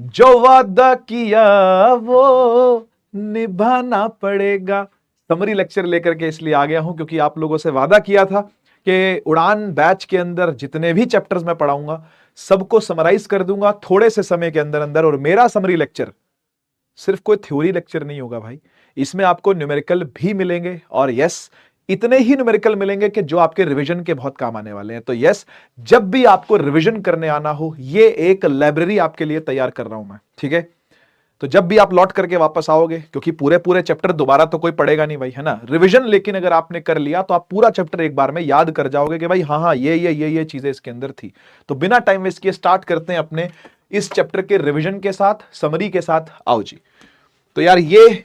जो वादा किया वो निभाना पड़ेगा। समरी लेक्चर लेकर के इसलिए आ गया हूं क्योंकि आप लोगों से वादा किया था कि उड़ान बैच के अंदर जितने भी चैप्टर्स मैं पढ़ाऊंगा सबको समराइज कर दूंगा थोड़े से समय के अंदर अंदर। और मेरा समरी लेक्चर सिर्फ कोई थ्योरी लेक्चर नहीं होगा भाई, इसमें आपको न्यूमेरिकल भी मिलेंगे और यस, इतने ही न्यूमेरिकल मिलेंगे कि जो आपके रिवीजन के बहुत काम आने वाले हैं। तो यस, जब भी आपको रिवीजन करने आना हो, ये एक लाइब्रेरी आपके लिए तैयार कर रहा हूं मैं, ठीक है। तो जब भी आप लौट करके वापस आओगे, क्योंकि पूरे पूरे चैप्टर दोबारा तो कोई पढ़ेगा नहीं भाई, है ना, रिवीजन लेकिन अगर आपने कर लिया तो आप पूरा चैप्टर एक बार में याद कर जाओगे कि भाई हाँ हाँ ये चीजें इसके अंदर थी। तो बिना टाइम वेस्ट किए स्टार्ट करते हैं अपने इस चैप्टर के रिवीजन के साथ, समरी के साथ। आओ जी। तो यार ये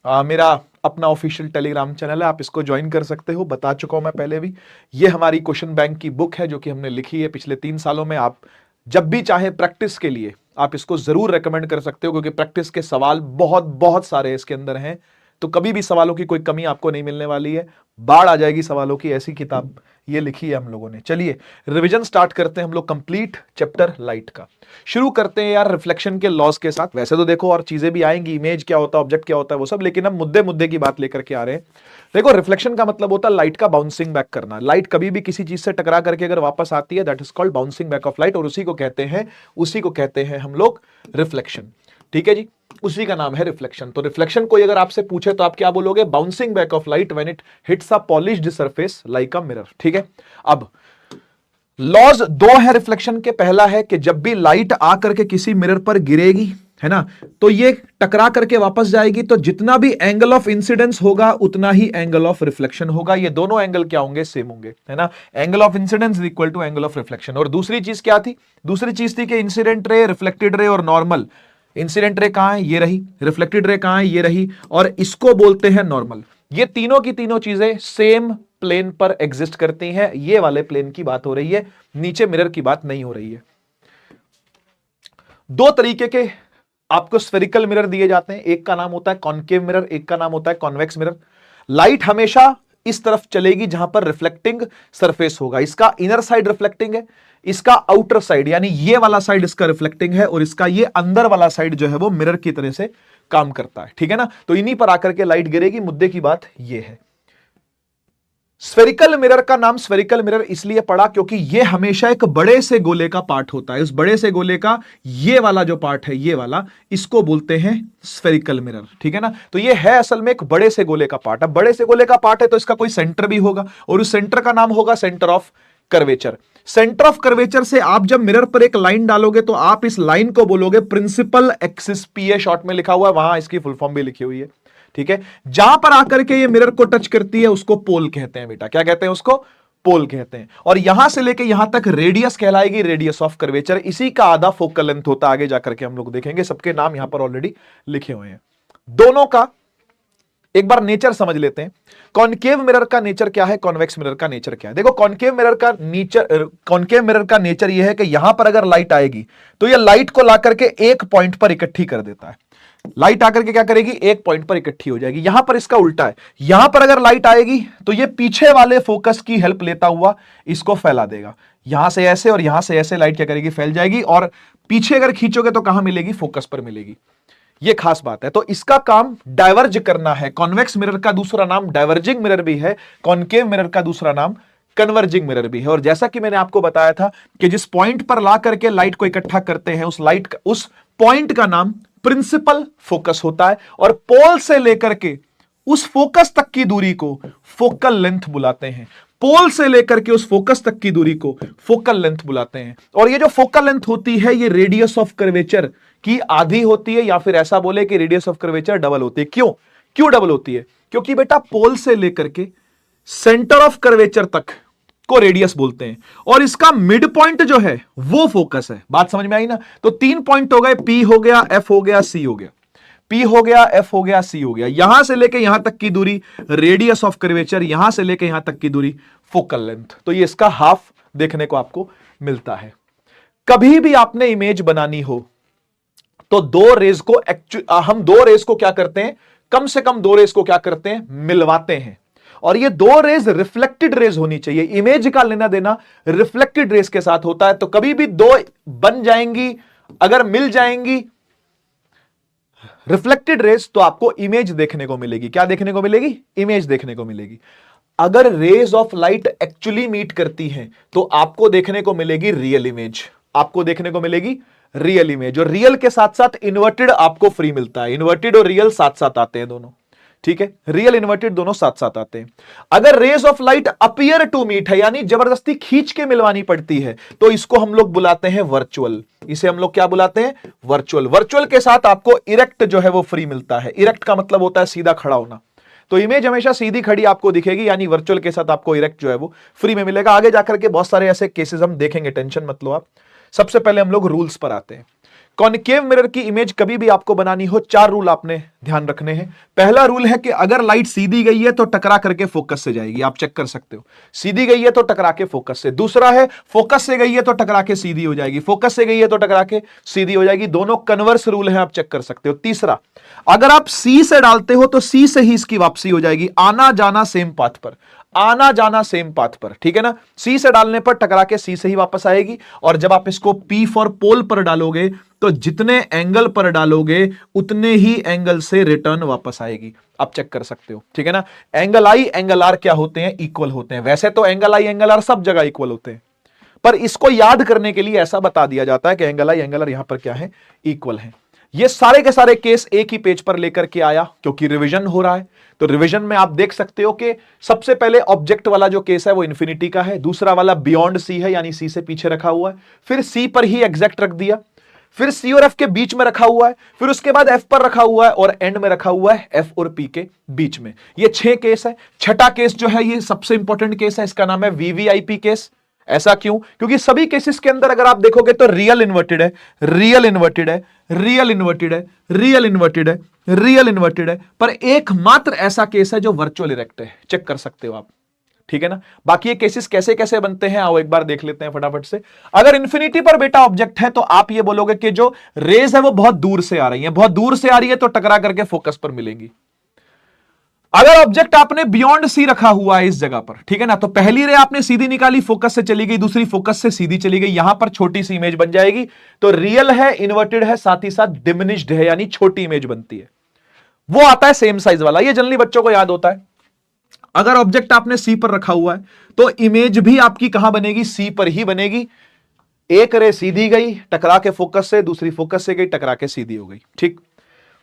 मेरा अपना ऑफिशियल टेलीग्राम चैनल है, आप इसको ज्वाइन कर सकते हो, बता चुका हूं मैं पहले भी। ये हमारी क्वेश्चन बैंक की बुक है जो कि हमने लिखी है पिछले 3 सालों में। आप जब भी चाहे प्रैक्टिस के लिए आप इसको जरूर रेकमेंड कर सकते हो, क्योंकि प्रैक्टिस के सवाल बहुत बहुत सारे इसके अंदर हैं। तो कभी भी सवालों की कोई कमी आपको नहीं मिलने वाली है, बाढ़ आ जाएगी सवालों की, ऐसी किताब ये लिखी है हम लोगों ने। चलिए रिवीजन स्टार्ट करते हैं हम लोग कंप्लीट चैप्टर लाइट का। शुरू करते हैं यार रिफ्लेक्शन के लॉज के साथ। वैसे तो देखो और चीजें भी आएंगी, इमेज क्या होता है, ऑब्जेक्ट क्या होता है, वो सब, लेकिन हम मुद्दे मुद्दे की बात लेकर के आ रहे हैं। देखो रिफ्लेक्शन का मतलब होता है लाइट का बाउंसिंग बैक करना। लाइट कभी भी किसी चीज से टकरा करके अगर वापस आती है, that is called bouncing back of light, और उसी को कहते हैं हम लोग रिफ्लेक्शन। ठीक है जी, उसी का नाम है रिफ्लेक्शन। तो रिफ्लेक्शन कोई अगर आपसे पूछे तो आप क्या बोलोगे? Bouncing back of light when it hits a polished surface like a mirror. ठीक है, अब लॉज दो है रिफ्लेक्शन के। पहला है कि जब भी लाइट आकर के किसी मिरर पर गिरेगी, है ना, तो ये टकरा करके वापस जाएगी, तो जितना भी एंगल ऑफ इंसिडेंस होगा उतना ही एंगल ऑफ रिफ्लेक्शन होगा। ये दोनों एंगल क्या होंगे? सेम होंगे, है ना। Angle of incidence is equal to angle of reflection. और दूसरी चीज क्या थी? दूसरी चीज थी कि इंसिडेंट रे, रिफ्लेक्टेड रे और नॉर्मल। इंसिडेंट रे कहां है? ये रही। रिफ्लेक्टेड रे कहां है? ये रही। और इसको बोलते हैं नॉर्मल। ये तीनों की तीनों चीजें सेम प्लेन पर एग्जिस्ट करती हैं। ये वाले प्लेन की बात हो रही है, नीचे मिरर की बात नहीं हो रही है। दो तरीके के आपको स्फेरिकल मिरर दिए जाते हैं, एक का नाम होता है कॉनकेव मिरर, एक का नाम होता है कॉन्वेक्स मिरर। लाइट हमेशा इस तरफ चलेगी जहां पर रिफ्लेक्टिंग सरफेस होगा। इसका इनर साइड रिफ्लेक्टिंग है, इसका आउटर साइड यानी ये वाला साइड इसका रिफ्लेक्टिंग है, और इसका ये अंदर वाला साइड जो है वो मिरर की तरह से काम करता है। ठीक है ना, तो इन्हीं पर आकर के लाइट गिरेगी। मुद्दे की बात ये है। स्फेरिकल मिरर का नाम स्फेरिकल मिरर इसलिए पड़ा क्योंकि यह हमेशा एक बड़े से गोले का पार्ट होता है। उस बड़े से गोले का ये वाला जो पार्ट है, ये वाला, इसको बोलते हैं स्फेरिकल मिरर। ठीक है ना, तो ये है असल में एक बड़े से गोले का पार्ट। अब बड़े से गोले का पार्ट है तो इसका कोई सेंटर भी होगा, और उस सेंटर का नाम होगा centre of curvature. Centre of curvature से आप जब मिरर पर एक लाइन डालोगे तो आप इस लाइन को बोलोगे प्रिंसिपल एक्सिस। पीए शॉर्ट में लिखा हुआ है, वहां इसकी फुल फॉर्म भी लिखी हुई है। ठीक है, जहां पर आकर के ये मिरर को टच करती है उसको पोल कहते हैं बेटा। क्या कहते हैं उसको? पोल कहते हैं। और यहां से लेके यहां तक रेडियस कहलाएगी, रेडियस ऑफ कर्वेचर। इसी का आधा फोकल लेंथ होता है। आगे जाकर के हम लोग देखेंगे, सबके नाम यहां पर ऑलरेडी लिखे हुए हैं। दोनों का एक बार नेचर समझ लेते हैं। कॉनकेव मिरर का नेचर क्या है, कॉन्वेक्स मिरर का नेचर क्या है? देखो कॉनकेव मिरर का नेचर यह है कि यहां पर अगर लाइट आएगी तो यह लाइट को ला करके एक पॉइंट पर इकट्ठी कर देता है। लाइट आकर के क्या करेगी? एक पॉइंट पर इकट्ठी हो जाएगी। यहां पर इसका उल्टा है, यहां पर अगर लाइट आएगी तो ये पीछे वाले फोकस की हेल्प लेता हुआ इसको फैला देगा। यहां से ऐसे और यहां से ऐसे लाइट क्या करेगी? फैल जाएगी, और पीछे अगर खींचोगे तो कहां मिलेगी? फोकस पर मिलेगी। ये खास बात है। तो इसका काम डाइवर्ज करना है। कॉन्वेक्स मिरर का दूसरा नाम डाइवर्जिंग मिरर भी है, कॉनकेव मिरर का दूसरा नाम कन्वर्जिंग मिरर भी है। और जैसा कि मैंने आपको बताया था कि जिस पॉइंट पर ला करके लाइट को इकट्ठा करते हैं, उस पॉइंट का नाम प्रिंसिपल फोकस होता है, और पोल से लेकर के उस फोकस तक की दूरी को फोकल लेंथ बुलाते हैं। पोल से लेकर के उस फोकस तक की दूरी को फोकल लेंथ बुलाते हैं। और ये जो फोकल लेंथ होती है ये रेडियस ऑफ कर्वेचर की आधी होती है, या फिर ऐसा बोले कि रेडियस ऑफ कर्वेचर डबल होती है। क्यों डबल होती है? क्योंकि बेटा पोल से लेकर के सेंटर ऑफ कर्वेचर तक को रेडियस बोलते हैं, और इसका मिड पॉइंट जो है वो फोकस है। बात समझ में आई ना? तो 3 पॉइंट हो गए, पी हो गया, एफ हो गया, सी हो गया। पी हो गया, एफ हो गया, सी हो गया। यहां से लेके यहां तक की दूरी रेडियस ऑफ कर्वेचर, यहां से लेके यहां तक की दूरी फोकल लेंथ। तो ये इसका हाफ देखने को आपको मिलता है। कभी भी आपने इमेज बनानी हो तो हम दो रेज को क्या करते हैं? कम से कम दो रेज को क्या करते हैं? मिलवाते हैं। और ये दो रेज रिफ्लेक्टेड रेज होनी चाहिए। इमेज का लेना देना रिफ्लेक्टेड रेज के साथ होता है। तो कभी भी दो बन जाएंगी, अगर मिल जाएंगी रिफ्लेक्टेड रेज तो आपको इमेज देखने को मिलेगी। क्या देखने को मिलेगी? इमेज देखने को मिलेगी। अगर rays of light actually meet करती हैं तो आपको देखने को मिलेगी रियल इमेज, आपको देखने को मिलेगी रियल इमेज। और रियल के साथ साथ इन्वर्टेड आपको फ्री मिलता है। इन्वर्टेड और रियल साथ साथ आते हैं दोनों, ठीक है, रियल इन्वर्टेड दोनों साथ साथ आते हैं। अगर rays of light appear to meet है, यानी जबरदस्ती खींच के मिलवानी पड़ती है, तो इसको हम लोग बुलाते हैं वर्चुअल। इसे हम लोग क्या बुलाते हैं? वर्चुअल। वर्चुअल के साथ आपको इरेक्ट जो है वो फ्री मिलता है। इरेक्ट का मतलब होता है सीधा खड़ा होना, तो इमेज हमेशा सीधी खड़ी आपको दिखेगी, यानी वर्चुअल के साथ आपको इरेक्ट जो है वो फ्री में मिलेगा। आगे जाकर के बहुत सारे ऐसे केसेस हम देखेंगे, टेंशन मत लो आप। सबसे पहले हम लोग रूल्स पर आते हैं। कॉनकेव मिरर की इमेज कभी भी आपको बनानी हो, 4 रूल आपने ध्यान रखने हैं। पहला रूल है कि अगर लाइट सीधी गई है तो टकरा करके फोकस से जाएगी, आप चेक कर सकते हो। सीधी गई है तो टकरा के फोकस से। दूसरा है फोकस से गई है तो टकरा के सीधी हो जाएगी, फोकस से गई है तो टकरा के सीधी हो जाएगी। दोनों कन्वर्स रूल हैं, आप चेक कर सकते हो। तीसरा, अगर आप सी से डालते हो तो सी से ही इसकी वापसी हो जाएगी, आना जाना सेम पाथ पर, आना जाना सेम पाथ पर, ठीक है ना। सी से डालने पर टकरा के सी से ही वापस आएगी। और जब आप इसको पी फॉर पोल पर डालोगे तो जितने एंगल पर डालोगे उतने ही एंगल से रिटर्न वापस आएगी, आप चेक कर सकते हो, ठीक है ना। एंगल आई एंगल आर क्या होते हैं? इक्वल होते हैं। वैसे तो एंगल आई एंगल आर सब जगह इक्वल होते हैं, पर इसको याद करने के लिए ऐसा बता दिया जाता है कि एंगल आई एंगल आर यहां पर क्या है? इक्वल है। ये सारे के सारे केस एक ही पेज पर लेकर के आया क्योंकि रिवीजन हो रहा है। तो रिवीजन में आप देख सकते हो कि सबसे पहले ऑब्जेक्ट वाला जो केस है वो इन्फिनिटी का है, दूसरा वाला बियॉन्ड सी है यानी सी से पीछे रखा हुआ है, फिर सी पर ही एग्जैक्ट रख दिया, फिर सी और एफ के बीच में रखा हुआ है, फिर उसके बाद एफ पर रखा हुआ है और एंड में रखा हुआ है एफ और पी के बीच में। ये 6 केस है। छठा केस जो है ये सबसे इंपॉर्टेंट केस है, इसका नाम है वीवीआईपी केस। ऐसा क्यों? क्योंकि सभी केसेस के अंदर अगर आप देखोगे तो रियल इन्वर्टेड है, रियल इन्वर्टेड है, रियल इन्वर्टेड है, रियल इन्वर्टेड है, रियल इन्वर्टेड है, पर एकमात्र ऐसा केस है जो वर्चुअल इरेक्ट है। चेक कर सकते हो आप, ठीक है ना। बाकी ये केसेस कैसे कैसे बनते हैं आओ एक बार देख लेते हैं फटाफट से। अगर इन्फिनिटी पर बेटा ऑब्जेक्ट है तो आप ये बोलोगे कि जो रेज है वो बहुत दूर से आ रही है, बहुत दूर से आ रही है तो टकरा करके फोकस पर मिलेंगी। अगर ऑब्जेक्ट आपने बियॉन्ड सी रखा हुआ है इस जगह पर, ठीक है ना, तो पहली रे आपने सीधी निकाली, फोकस से चली गई, दूसरी फोकस से सीधी चली गई, यहां पर छोटी सी इमेज बन जाएगी। तो रियल है, इन्वर्टेड है, साथ ही साथ डिमिनिश्ड है, यानी छोटी इमेज बनती है। वो आता है सेम साइज वाला, ये जनरली बच्चों को याद होता है। अगर ऑब्जेक्ट आपने सी पर रखा हुआ है तो इमेज भी आपकी कहां बनेगी? सी पर ही बनेगी। एक रे सीधी गई टकरा के फोकस से, दूसरी फोकस से गई टकरा के सीधी हो गई, ठीक।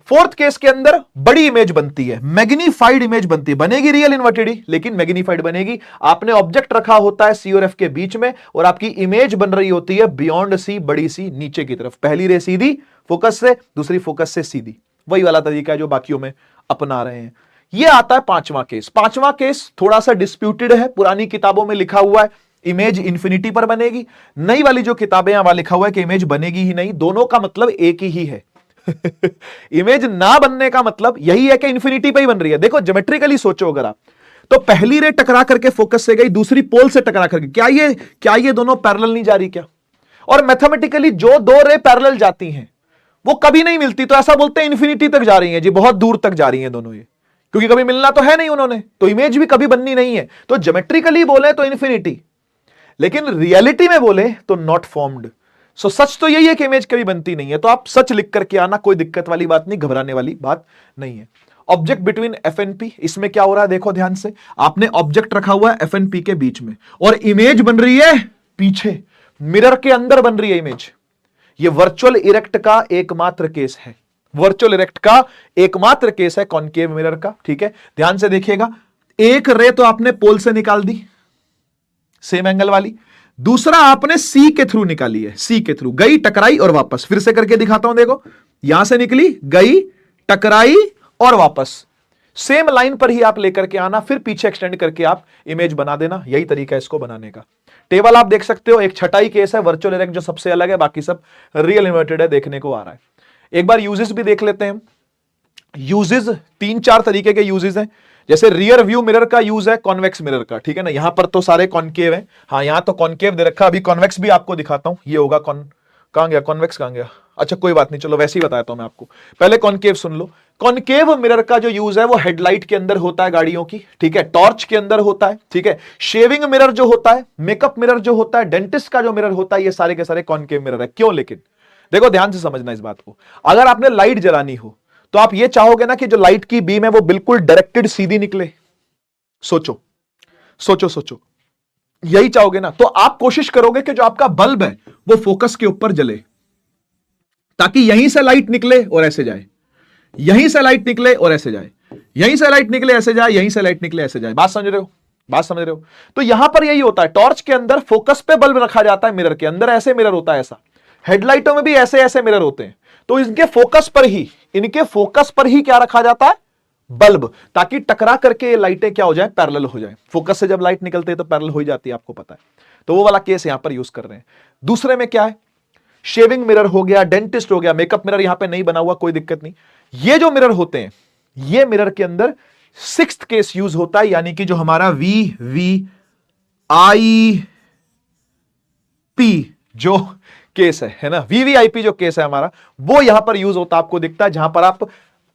फोर्थ केस के अंदर बड़ी इमेज बनती है, मैग्नीफाइड इमेज बनती है, बनेगी रियल इन्वर्टेड ही लेकिन मैग्नीफाइड बनेगी। आपने ऑब्जेक्ट रखा होता है सी और एफ के बीच में और आपकी इमेज बन रही होती है बियॉन्ड सी, बड़ी सी नीचे की तरफ। पहली रे सीधी फोकस से, दूसरी फोकस से सीधी, वही वाला तरीका है जो बाकियों में अपना रहे हैं। यह आता है पांचवा केस। पांचवा केस थोड़ा सा डिस्प्यूटेड है, पुरानी किताबों में लिखा हुआ है इमेज इंफिनिटी पर बनेगी, नई वाली जो किताबें हैं वहां लिखा हुआ है कि इमेज बनेगी ही नहीं। दोनों का मतलब एक ही है। इमेज ना बनने का मतलब यही है कि इंफिनिटी पे ही बन रही है। देखो ज्योमेट्रिकली सोचो अगर आप, तो पहली रे टकरा करके फोकस से गई, दूसरी पोल से टकरा करके, क्या ये दोनों पैरेलल नहीं जा रही क्या? और मैथमेटिकली जो दो रे पैरेलल जाती हैं वो कभी नहीं मिलती, तो ऐसा बोलते हैं इंफिनिटी तक जा रही हैं जी, बहुत दूर तक जा रही हैं दोनों ये, क्योंकि कभी मिलना तो है नहीं उन्होंने, तो इमेज भी कभी बननी नहीं है। तो ज्योमेट्रिकली बोले तो इंफिनिटी, लेकिन रियलिटी में बोले तो नॉट फॉर्म्ड। सो सच तो यही है कि इमेज कभी बनती नहीं है। तो आप सच लिख करके आना, कोई दिक्कत वाली बात नहीं, घबराने वाली बात नहीं है। Object between F and P, इसमें क्या हो रहा है देखो ध्यान से। आपने ऑब्जेक्ट रखा हुआ है एफ एंड पी के बीच में और इमेज बन रही है पीछे, मिरर के अंदर बन रही है इमेज। ये वर्चुअल इरेक्ट का एकमात्र केस है, वर्चुअल इरेक्ट का एकमात्र केस है कॉनकेव मिरर का, ठीक है। ध्यान से देखिएगा, एक रे तो आपने पोल से निकाल दी सेम एंगल वाली, दूसरा आपने सी के थ्रू निकाली है, सी के थ्रू गई, टकराई और वापस। फिर से करके दिखाता हूं, देखो यहां से निकली, गई, टकराई और वापस। सेम लाइन पर ही आप लेकर के आना, फिर पीछे एक्सटेंड करके आप इमेज बना देना। यही तरीका है इसको बनाने का। टेबल आप देख सकते हो, एक छठाई केस है वर्चुअल इरेक्ट जो सबसे अलग है, बाकी सब रियल इन्वर्टेड है, देखने को आ रहा है। एक बार यूजेस भी देख लेते हैं। यूजेस 3-4 तरीके के यूजेस हैं। जैसे रियर व्यू मिरर का यूज है कॉन्वेक्स मिरर का, ठीक है ना। यहां पर तो सारे कॉनकेव हैं, हाँ यहां तो कॉनकेव दे रखा, अभी कॉन्वेक्स भी आपको दिखाता हूं। ये होगा कहां गया कॉन्वेक्स, कहां गया? अच्छा कोई बात नहीं, चलो वैसे ही बताता हूं मैं आपको। पहले कॉनकेव सुन लो। कॉनकेव मिरर का जो यूज है वो हेडलाइट के अंदर होता है गाड़ियों की, ठीक है, टॉर्च के अंदर होता है, ठीक है। शेविंग मिरर जो होता है, मेकअप मिरर जो होता है, डेंटिस्ट का जो मिरर होता है, ये सारे के सारे कॉनकेव मिरर है। क्यों? लेकिन देखो ध्यान से समझना इस बात को। अगर आपने लाइट जलानी हो तो आप ये चाहोगे ना कि जो लाइट की बीम है वो बिल्कुल डायरेक्टेड सीधी निकले। सोचो सोचो सोचो, यही चाहोगे ना? तो आप कोशिश करोगे कि जो आपका बल्ब है वो फोकस के ऊपर जले, ताकि यहीं से लाइट निकले और ऐसे जाए, यहीं से लाइट निकले और ऐसे जाए, यहीं से लाइट निकले ऐसे जाए, यहीं से लाइट निकले ऐसे जाए। बात समझ रहे हो? बात समझ रहे हो? तो यहां पर यही होता है, टॉर्च के अंदर फोकस पे बल्ब रखा जाता है, मिरर के अंदर ऐसे मिरर होता है, ऐसा हेडलाइटों में भी ऐसे ऐसे मिरर होते हैं। तो इनके फोकस पर ही क्या रखा जाता है? बल्ब, ताकि टकरा करके ये लाइटें क्या हो जाए? पैरेलल हो जाए। फोकस से जब लाइट निकलती है तो पैरेलल हो ही जाती है, आपको पता है। तो वो वाला केस यहां पर यूज कर रहे हैं। दूसरे में क्या है? शेविंग मिरर हो गया, डेंटिस्ट हो गया, मेकअप मिरर यहां पे नहीं बना हुआ, कोई दिक्कत नहीं। ये जो मिरर होते हैं, ये मिरर के अंदर सिक्स्थ केस यूज होता है, यानी कि जो हमारा VVIP जो केस है ना, VVIP जो केस है हमारा, वो यहां पर यूज होता आपको दिखता है, जहां पर आप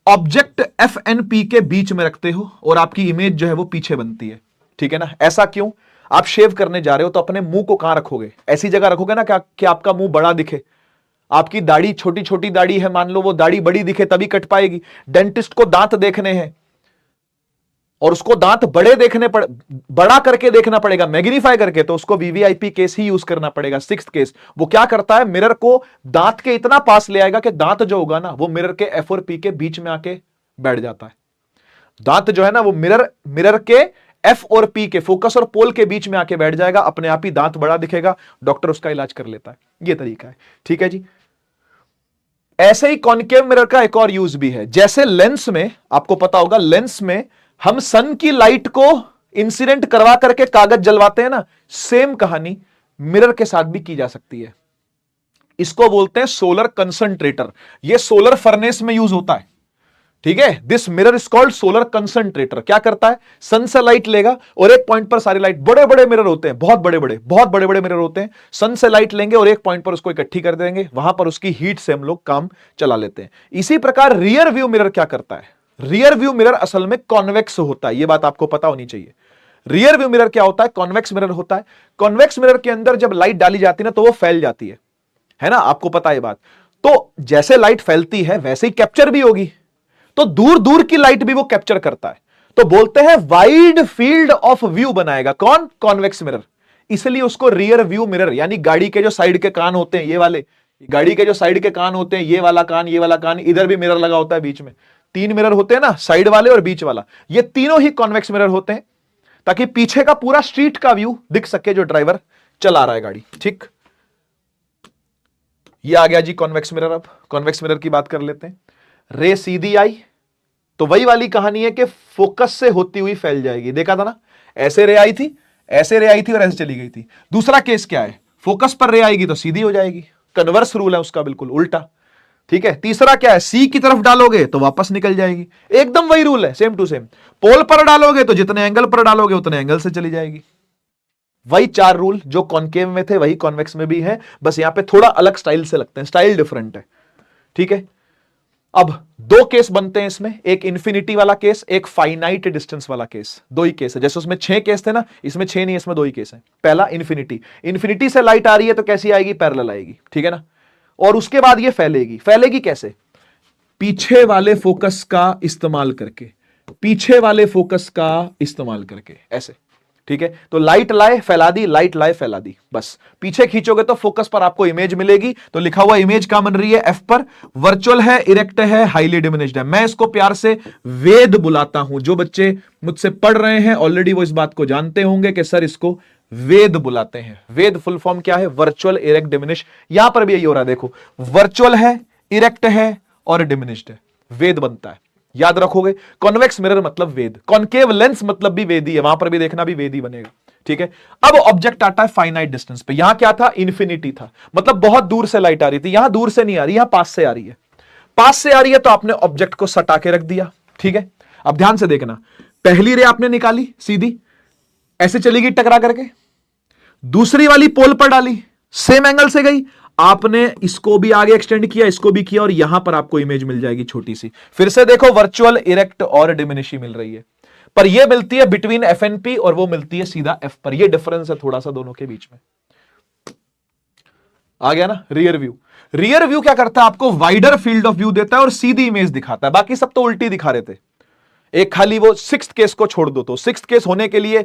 ऑब्जेक्ट FNP के बीच में रखते हो और आपकी इमेज जो है वो पीछे बनती है। ठीक है ना? ऐसा क्यों? आप शेव करने जा रहे हो तो अपने मुंह को कहां रखोगे? ऐसी जगह रखोगे ना कि आपका मुंह बड़ा दिखे। आपकी दाढ़ी छोटी छोटी दाढ़ी है, मान लो, वो दाढ़ी बड़ी दिखे तभी कट पाएगी। डेंटिस्ट को दांत देखने हैं और उसको दांत बड़ा करके देखना पड़ेगा, मैग्नीफाई करके, तो उसको VVIP केस ही यूज करना पड़ेगा। सिक्स्थ केस वो क्या करता है? मिरर को दांत के इतना पास ले आएगा कि दांत जो होगा ना वो मिरर के F और P के बीच में आके बैठ जाता है। दांत जो है ना वो मिरर के F और P के, फोकस और पोल के बीच में आके बैठ जाएगा, अपने आप ही दांत बड़ा दिखेगा, डॉक्टर उसका इलाज कर लेता है। ये तरीका है। ठीक है जी। ऐसे ही कॉनकेव मिरर का एक और यूज भी है। जैसे लेंस में, आपको पता होगा, लेंस में हम सन की लाइट को इंसिडेंट करवा करके कागज जलवाते हैं ना, सेम कहानी मिरर के साथ भी की जा सकती है। इसको बोलते हैं सोलर कंसंट्रेटर। ये सोलर फर्नेस में यूज होता है। ठीक है? This mirror is called solar concentrator. क्या करता है? सन से लाइट लेगा और एक पॉइंट पर सारी लाइट, बड़े बड़े मिरर होते हैं, बहुत बड़े बड़े मिरर होते हैं, सन से लाइट लेंगे और एक पॉइंट पर उसको इकट्ठी कर देंगे, वहां पर उसकी हीट से हम लोग काम चला लेते हैं। इसी प्रकार रियर व्यू मिरर क्या करता है? रियर व्यू मिरर असल में कॉन्वेक्स होता है, यह बात आपको पता होनी चाहिए। रियर व्यू मिरर क्या होता है? कॉन्वेक्स मिरर होता है। कॉन्वेक्स मिरर के अंदर जब लाइट डाली जाती है ना तो वो फैल जाती है ना? आपको पता है बात। तो जैसे लाइट फैलती है वैसे ही कैप्चर भी होगी, तो दूर दूर की लाइट भी वो कैप्चर करता है। तो बोलते हैं वाइड फील्ड ऑफ व्यू बनाएगा कौन? Convex mirror. इसलिए उसको रियर व्यू मिरर, यानी गाड़ी के जो साइड के कान होते हैं, ये वाले, गाड़ी के जो साइड के कान होते हैं, ये वाला कान, ये वाला कान, इधर भी मिरर लगा होता है बीच में, 3 मिरर होते हैं ना, साइड वाले और बीच वाला, ये तीनों ही कॉन्वेक्स मिरर होते हैं, ताकि पीछे का पूरा स्ट्रीट का व्यू दिख सके जो ड्राइवर चला रहा है गाड़ी। ठीक, ये आ गया जी कॉन्वेक्स मिरर। अब कॉन्वेक्स मिरर की बात कर लेते हैं। रे सीधी आई तो वही वाली कहानी है कि फोकस से होती हुई फैल जाएगी। देखा था ना, ऐसे रे आई थी, ऐसे रे आई थी और ऐसे चली गई थी। दूसरा केस क्या है? फोकस पर रे आएगी तो सीधी हो जाएगी। कन्वर्स रूल है उसका, बिल्कुल उल्टा। ठीक है। तीसरा क्या है? सी की तरफ डालोगे तो वापस निकल जाएगी, एकदम वही रूल है, सेम टू सेम। पोल पर डालोगे तो जितने एंगल पर डालोगे उतने एंगल से चली जाएगी। वही 4 रूल जो कॉनकेव में थे वही कॉन्वेक्स में भी है, बस यहां पे थोड़ा अलग स्टाइल से लगते हैं, स्टाइल डिफरेंट है। ठीक है। अब 2 केस बनते हैं इसमें, एक इंफिनिटी वाला केस, एक फाइनाइट डिस्टेंस वाला केस। 2 ही केस है, जैसे उसमें 6 केस थे ना, इसमें 6 नहीं, इसमें 2 ही केस है। पहला इंफिनिटी, इंफिनिटी से लाइट आ रही है तो कैसी आएगी? पैरेलल आएगी। ठीक है ना? और उसके बाद ये फैलेगी कैसे? पीछे वाले फोकस का इस्तेमाल करके, पीछे वाले फोकस का इस्तेमाल करके, ऐसे। ठीक है। तो लाइट लाए फैला दी, लाइट लाए फैला दी, बस। पीछे खींचोगे तो फोकस पर आपको इमेज मिलेगी। तो लिखा हुआ इमेज कहां बन रही है? एफ पर। वर्चुअल है, इरेक्ट है, हाईली डिमिनिश्ड है। मैं इसको प्यार से वेद बुलाता हूं। जो बच्चे मुझसे पढ़ रहे हैं ऑलरेडी वो इस बात को जानते होंगे कि सर इसको वेद बुलाते हैं। वेद फुल फॉर्म क्या है? Virtual, erect, diminish. यहां पर भी यही हो रहा है, देखो, वर्चुअल है, इरेक्ट है और डिमिनिश्ड है, वेद बनता है। याद रखोगे, कॉन्वेक्स मिरर मतलब वेद, कॉनकेव लेंस मतलब भी वेद ही है, वहां पर भी देखना भी वेद ही बनेगा। ठीक है। अब ऑब्जेक्ट आता है फाइनाइट डिस्टेंस पे। यहां क्या था? इंफिनिटी था, मतलब बहुत दूर से लाइट आ रही थी। यहां दूर से नहीं आ रही, यहां पास से आ रही है। पास से आ रही है तो आपने ऑब्जेक्ट को सटा के रख दिया। ठीक है। अब ध्यान से देखना, पहली रे आपने निकाली सीधी, ऐसे चली गई टकरा करके, दूसरी वाली पोल पर डाली, सेम एंगल से गई, आपने इसको भी आगे एक्सटेंड किया, इसको भी किया, और यहां पर आपको इमेज मिल जाएगी छोटी सी। फिर से देखो, वर्चुअल, इरेक्ट और डिमिनिशी मिल रही है, पर यह मिलती है बिटवीन एफ एंड पी और वो मिलती है सीधा एफ पर। यह डिफरेंस है थोड़ा सा दोनों के बीच में। आ गया ना। रियर व्यू, रियर व्यू क्या करता है, आपको वाइडर फील्ड ऑफ व्यू देता है और सीधी इमेज दिखाता है। बाकी सब तो उल्टी दिखा रहे थे, एक खाली वो सिक्स्थ केस को छोड़ दो। तो सिक्स्थ केस होने के लिए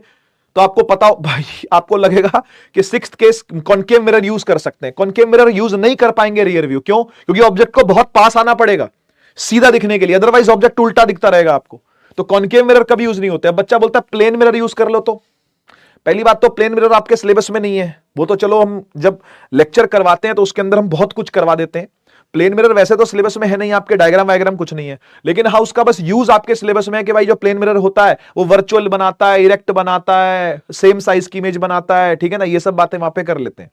तो आपको पता भाई, आपको लगेगा कि sixth case concave mirror use कर सकते हैं। कॉनकेव मिरर यूज नहीं कर पाएंगे रियर व्यू, क्यों? क्योंकि ऑब्जेक्ट को बहुत पास आना पड़ेगा सीधा दिखने के लिए, अदरवाइज ऑब्जेक्ट उल्टा दिखता रहेगा आपको। तो कॉनकेव मिरर कभी यूज नहीं होते। अब बच्चा बोलता है प्लेन मिरर यूज कर लो, तो पहली बात तो प्लेन मिरर आपके सिलेबस में नहीं है। वो तो चलो हम जब लेक्चर करवाते हैं तो उसके अंदर हम बहुत कुछ करवा देते हैं। प्लेन मिरर वैसे तो सिलेबस में है नहीं, आपके डायग्राम वायग्राम कुछ नहीं है, लेकिन हाँ उसका बस यूज आपके सिलेबस में है कि भाई जो प्लेन मिरर होता है वो वर्चुअल बनाता है, इरेक्ट बनाता है, सेम साइज की इमेज बनाता है, ठीक है ना, ये सब बातें वहां पे कर लेते हैं।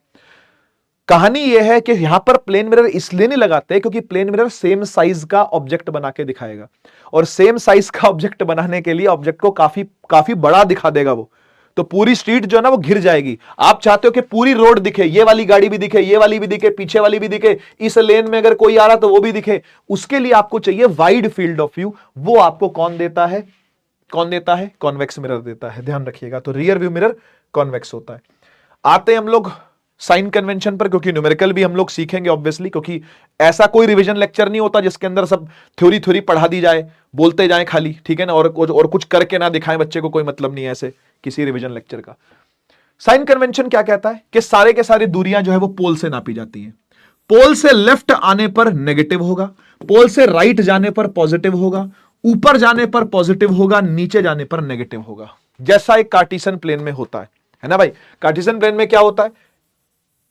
कहानी यह है कि यहां पर प्लेन मिरर इसलिए नहीं लगाते क्योंकि प्लेन मिरर सेम साइज का ऑब्जेक्ट बना के दिखाएगा, और सेम साइज का ऑब्जेक्ट बनाने के लिए ऑब्जेक्ट को काफी काफी बड़ा दिखा देगा वो। तो पूरी स्ट्रीट जो है ना वो घिर जाएगी। आप चाहते हो कि पूरी रोड दिखे, ये वाली गाड़ी भी दिखे, ये वाली भी दिखे, पीछे वाली भी दिखे, इस लेन में अगर कोई आ रहा तो वो भी दिखे। उसके लिए आपको चाहिए वाइड फील्ड ऑफ व्यू। वो आपको कौन देता है? कौन देता है? कॉन्वेक्स मिरर देता है, ध्यान रखिएगा। तो रियर व्यू मिरर कॉन्वेक्स होता है। आते हैं हम लोग साइन कन्वेंशन पर, क्योंकि न्यूमेरिकल भी हम लोग सीखेंगे ऑब्वियसली, क्योंकि ऐसा कोई रिवीजन लेक्चर नहीं होता जिसके अंदर सब थ्योरी थ्योरी पढ़ा दी जाए, बोलते जाएं खाली, ठीक है ना, और कुछ करके ना दिखाएं बच्चे को, कोई मतलब नहीं है ऐसे किसी रिवीजन लेक्चर का। साइन कन्वेंशन क्या कहता है कि सारे के सारी दूरियां जो है वो पोल से नापी जाती हैं। पोल से लेफ्ट आने पर नेगेटिव होगा, पोल से राइट जाने पर पॉजिटिव होगा, ऊपर जाने पर पॉजिटिव होगा, नीचे जाने पर नेगेटिव होगा, जैसा एक कार्टेशियन प्लेन में होता है ना भाई। कार्टेशियन प्लेन में क्या होता है,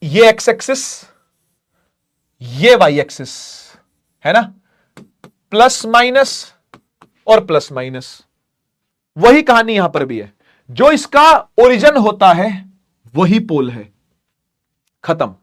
ये एक्स एक्सिस, ये वाई एक्सिस, है ना, प्लस माइनस और प्लस माइनस। वही कहानी यहां पर भी है, जो इसका ओरिजिन होता है वही पोल है, खत्म,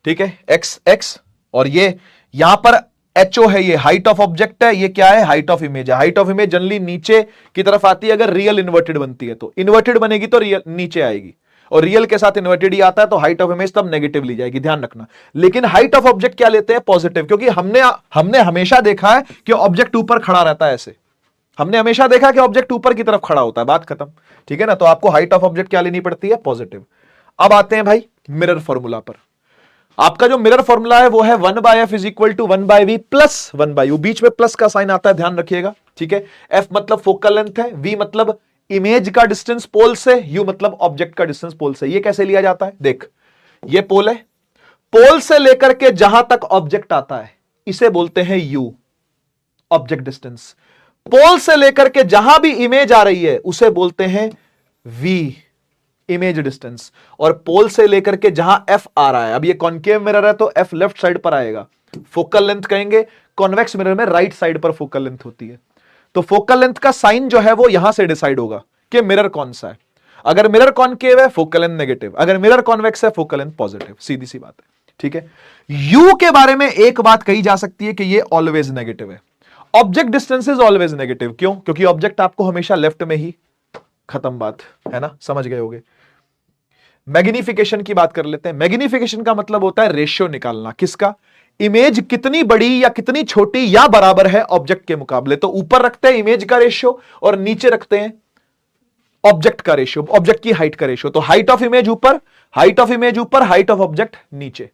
ठीक है। एक्स एक्स, और ये यहां पर एच ओ है, ये हाइट ऑफ ऑब्जेक्ट है, ये क्या है, हाइट ऑफ इमेज है। हाइट ऑफ इमेज जनरली नीचे की तरफ आती है अगर रियल इन्वर्टेड बनती है, तो इन्वर्टेड बनेगी तो रियल नीचे आएगी, और रियल के साथ इन्वर्टेड ही आता है तो हाइट ऑफ इमेज तब नेगेटिव ली जाएगी, ध्यान रखना। लेकिन हाइट ऑफ ऑब्जेक्ट क्या लेते हैं, पॉजिटिव, क्योंकि हमने हमेशा देखा है कि ऑब्जेक्ट ऊपर खड़ा रहता है ऐसे। हमने हमेशा देखा कि ऑब्जेक्ट ऊपर की तरफ खड़ा होता है, बात खत्म, ठीक है ना। तो आपको हाइट ऑफ ऑब्जेक्ट क्या लेनी पड़ती है, पॉजिटिव। अब आते हैं भाई मिरर फॉर्मूला पर। आपका जो मिरर फॉर्मूला है वो है 1/f is equal to 1/v plus 1/u, बीच में प्लस का साइन आता है, ध्यान रखिएगा, ठीक है। f मतलब फोकल लेंथ है, v मतलब इमेज का डिस्टेंस पोल से, u मतलब ऑब्जेक्ट का डिस्टेंस पोल से। ये कैसे लिया जाता है, देख, ये पोल है, पोल से लेकर के जहां तक ऑब्जेक्ट आता है इसे बोलते हैं u, ऑब्जेक्ट डिस्टेंस। पोल से लेकर के जहां भी इमेज आ रही है उसे बोलते हैं v, इमेज डिस्टेंस। और पोल से लेकर के जहां f आ रहा है, अब ये कॉनकेव मिरर है तो f लेफ्ट साइड पर आएगा, फोकल लेंथ कहेंगे। कॉन्वेक्स मिरर में राइट साइड पर फोकल लेंथ होती है। तो फोकल लेंथ का साइन जो है वो यहां से डिसाइड होगा कि मिरर कौन सा है। अगर मिरर कॉनकेव है फोकल लेंथ नेगेटिव, अगर मिरर कॉन्वेक्स है फोकल लेंथ पॉजिटिव, सीधी सी बात है, ठीक है। u के बारे में एक बात कही जा सकती है कि ये ऑलवेज नेगेटिव है। Object distance is always negative, क्यों? क्योंकि ऑब्जेक्ट आपको हमेशा लेफ्ट में ही, खत्म बात, है ना, समझ गए होगे। मैग्निफिकेशन की बात कर लेते हैं। मैग्निफिकेशन का मतलब होता है रेशियो निकालना, किसका, इमेज कितनी बड़ी या कितनी छोटी या बराबर है ऑब्जेक्ट के मुकाबले। तो ऊपर रखते हैं इमेज का रेशियो और नीचे रखते हैं ऑब्जेक्ट का रेशियो, ऑब्जेक्ट की हाइट का रेशियो। तो हाइट ऑफ इमेज ऊपर, हाइट ऑफ इमेज ऊपर, हाइट ऑफ ऑब्जेक्ट नीचे,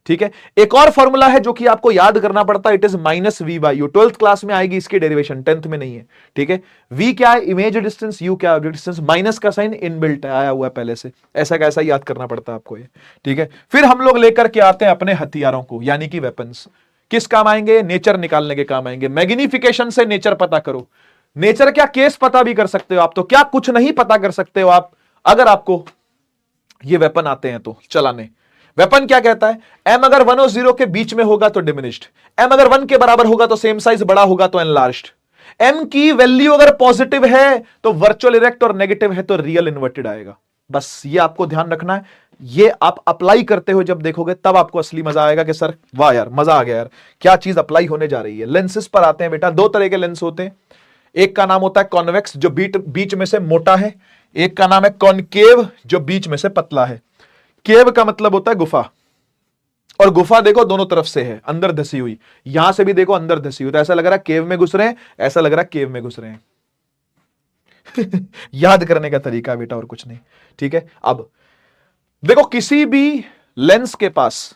ठीक है। एक और फॉर्मूला है जो कि आपको याद करना पड़ता है, it is -v/u। 12th class में आएगी इसकी डेरिवेशन, 10th में नहीं है, ठीक है। v क्या है, इमेज डिस्टेंस, u क्या है, डिस्टेंस, माइनस का साइन इनबिल्ट आया हुआ है पहले से, ऐसा कैसा याद करना पड़ता है आपको ये, ठीक है। फिर हम लोग लेकर के आते हैं अपने हथियारों को, यानी कि वेपन्स। किस काम आएंगे, नेचर निकालने के काम आएंगे। मैग्निफिकेशन से नेचर पता करो। नेचर क्या, केस पता भी कर सकते हो आप, तो क्या कुछ नहीं पता कर सकते हो आप अगर आपको ये वेपन आते हैं तो चलाने। वेपन क्या कहता है, m अगर 1 और 0 के बीच में होगा तो डिमिनिश्ड, m अगर 1 के बराबर होगा तो सेम साइज, बड़ा होगा तो एनलार्ज्ड, m की वैल्यू अगर पॉजिटिव है तो वर्चुअल इरेक्ट और नेगेटिव है तो रियल इन्वर्टेड आएगा। बस ये आपको ध्यान रखना है। ये आप अप्लाई करते हो जब देखोगे तब आपको असली मजा आएगा कि सर वाह यार मजा आ गया यार, क्या चीज अप्लाई होने जा रही है। लेंसेज पर आते हैं बेटा। दो तरह के लेंस होते हैं, एक का नाम होता है कॉन्वेक्स जो बीच में से मोटा है, एक का नाम है कॉनकेव जो बीच में से पतला है। केव का मतलब होता है गुफा, और गुफा देखो दोनों तरफ से है, अंदर धसी हुई, यहां से भी देखो अंदर धसी हुई, तो ऐसा लग रहा है केव में घुस रहे हैं, ऐसा लग रहा है केव में घुस रहे हैं। याद करने का तरीका बेटा, और कुछ नहीं, ठीक है। अब देखो किसी भी लेंस के पास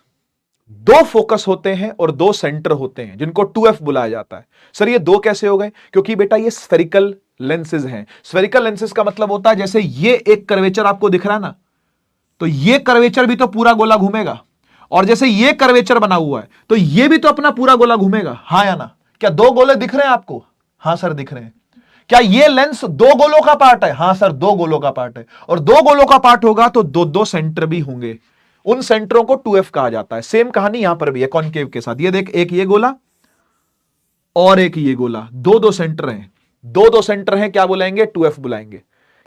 दो फोकस होते हैं और दो सेंटर होते हैं जिनको 2f बुलाया जाता है। सर ये दो कैसे हो गए? क्योंकि बेटा ये स्फेरिकल लेंसेज हैं। स्फेरिकल लेंसेज का मतलब होता है जैसे ये एक कर्वेचर आपको दिख रहा है ना, तो ये कर्वेचर भी तो पूरा गोला घूमेगा, और जैसे ये कर्वेचर बना हुआ है तो ये भी तो अपना पूरा गोला घूमेगा, हाँ या ना? क्या दो गोले दिख रहे हैं आपको? हाँ सर दिख रहे हैं। क्या ये लेंस दो गोलों का पार्ट है? हाँ सर दो गोलों का पार्ट है। और दो गोलों का पार्ट होगा तो दो दो सेंटर भी होंगे, उन सेंटरों को 2f कहा जाता है। सेम कहानी यहां पर भी है कॉनकेव के साथ। ये देख, एक ये गोला और एक ये गोला, दो दो सेंटर हैं, दो दो सेंटर हैं, क्या बुलाएंगे? 2f बुलाएंगे।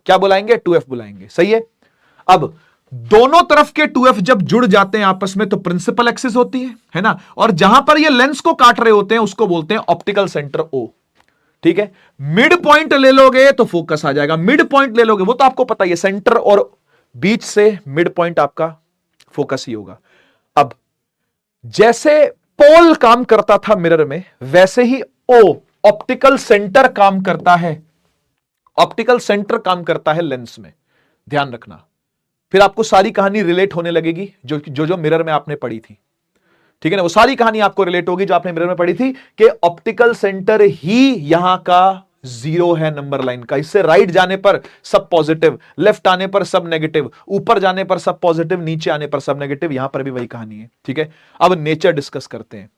क्या बुलाएंगे? 2f बुलाएंगे। सही है। अब दोनों तरफ के 2f जब जुड़ जाते हैं आपस में तो प्रिंसिपल एक्सिस होती है ना, और जहां पर ये लेंस को काट रहे होते हैं उसको बोलते हैं ऑप्टिकल सेंटर O। ठीक है। मिड पॉइंट ले लोगे तो फोकस आ जाएगा, मिड पॉइंट ले लोगे वो तो आपको पता ही है, सेंटर और बीच से मिड पॉइंट आपका फोकस ही होगा। अब जैसे पोल काम करता था मिरर में, वैसे ही O ऑप्टिकल सेंटर काम करता है, ऑप्टिकल सेंटर काम करता है लेंस में। ध्यान रखना, फिर आपको सारी कहानी रिलेट होने लगेगी जो जो जो मिरर में आपने पढ़ी थी। ठीक है ना, वो सारी कहानी आपको रिलेट होगी जो आपने मिरर में पढ़ी थी कि ऑप्टिकल सेंटर ही यहां का जीरो है नंबर लाइन का। इससे राइट जाने पर सब पॉजिटिव, लेफ्ट आने पर सब नेगेटिव, ऊपर जाने पर सब पॉजिटिव, नीचे आने पर सब नेगेटिव। यहां पर भी वही कहानी है। ठीक है। अब नेचर डिस्कस करते हैं।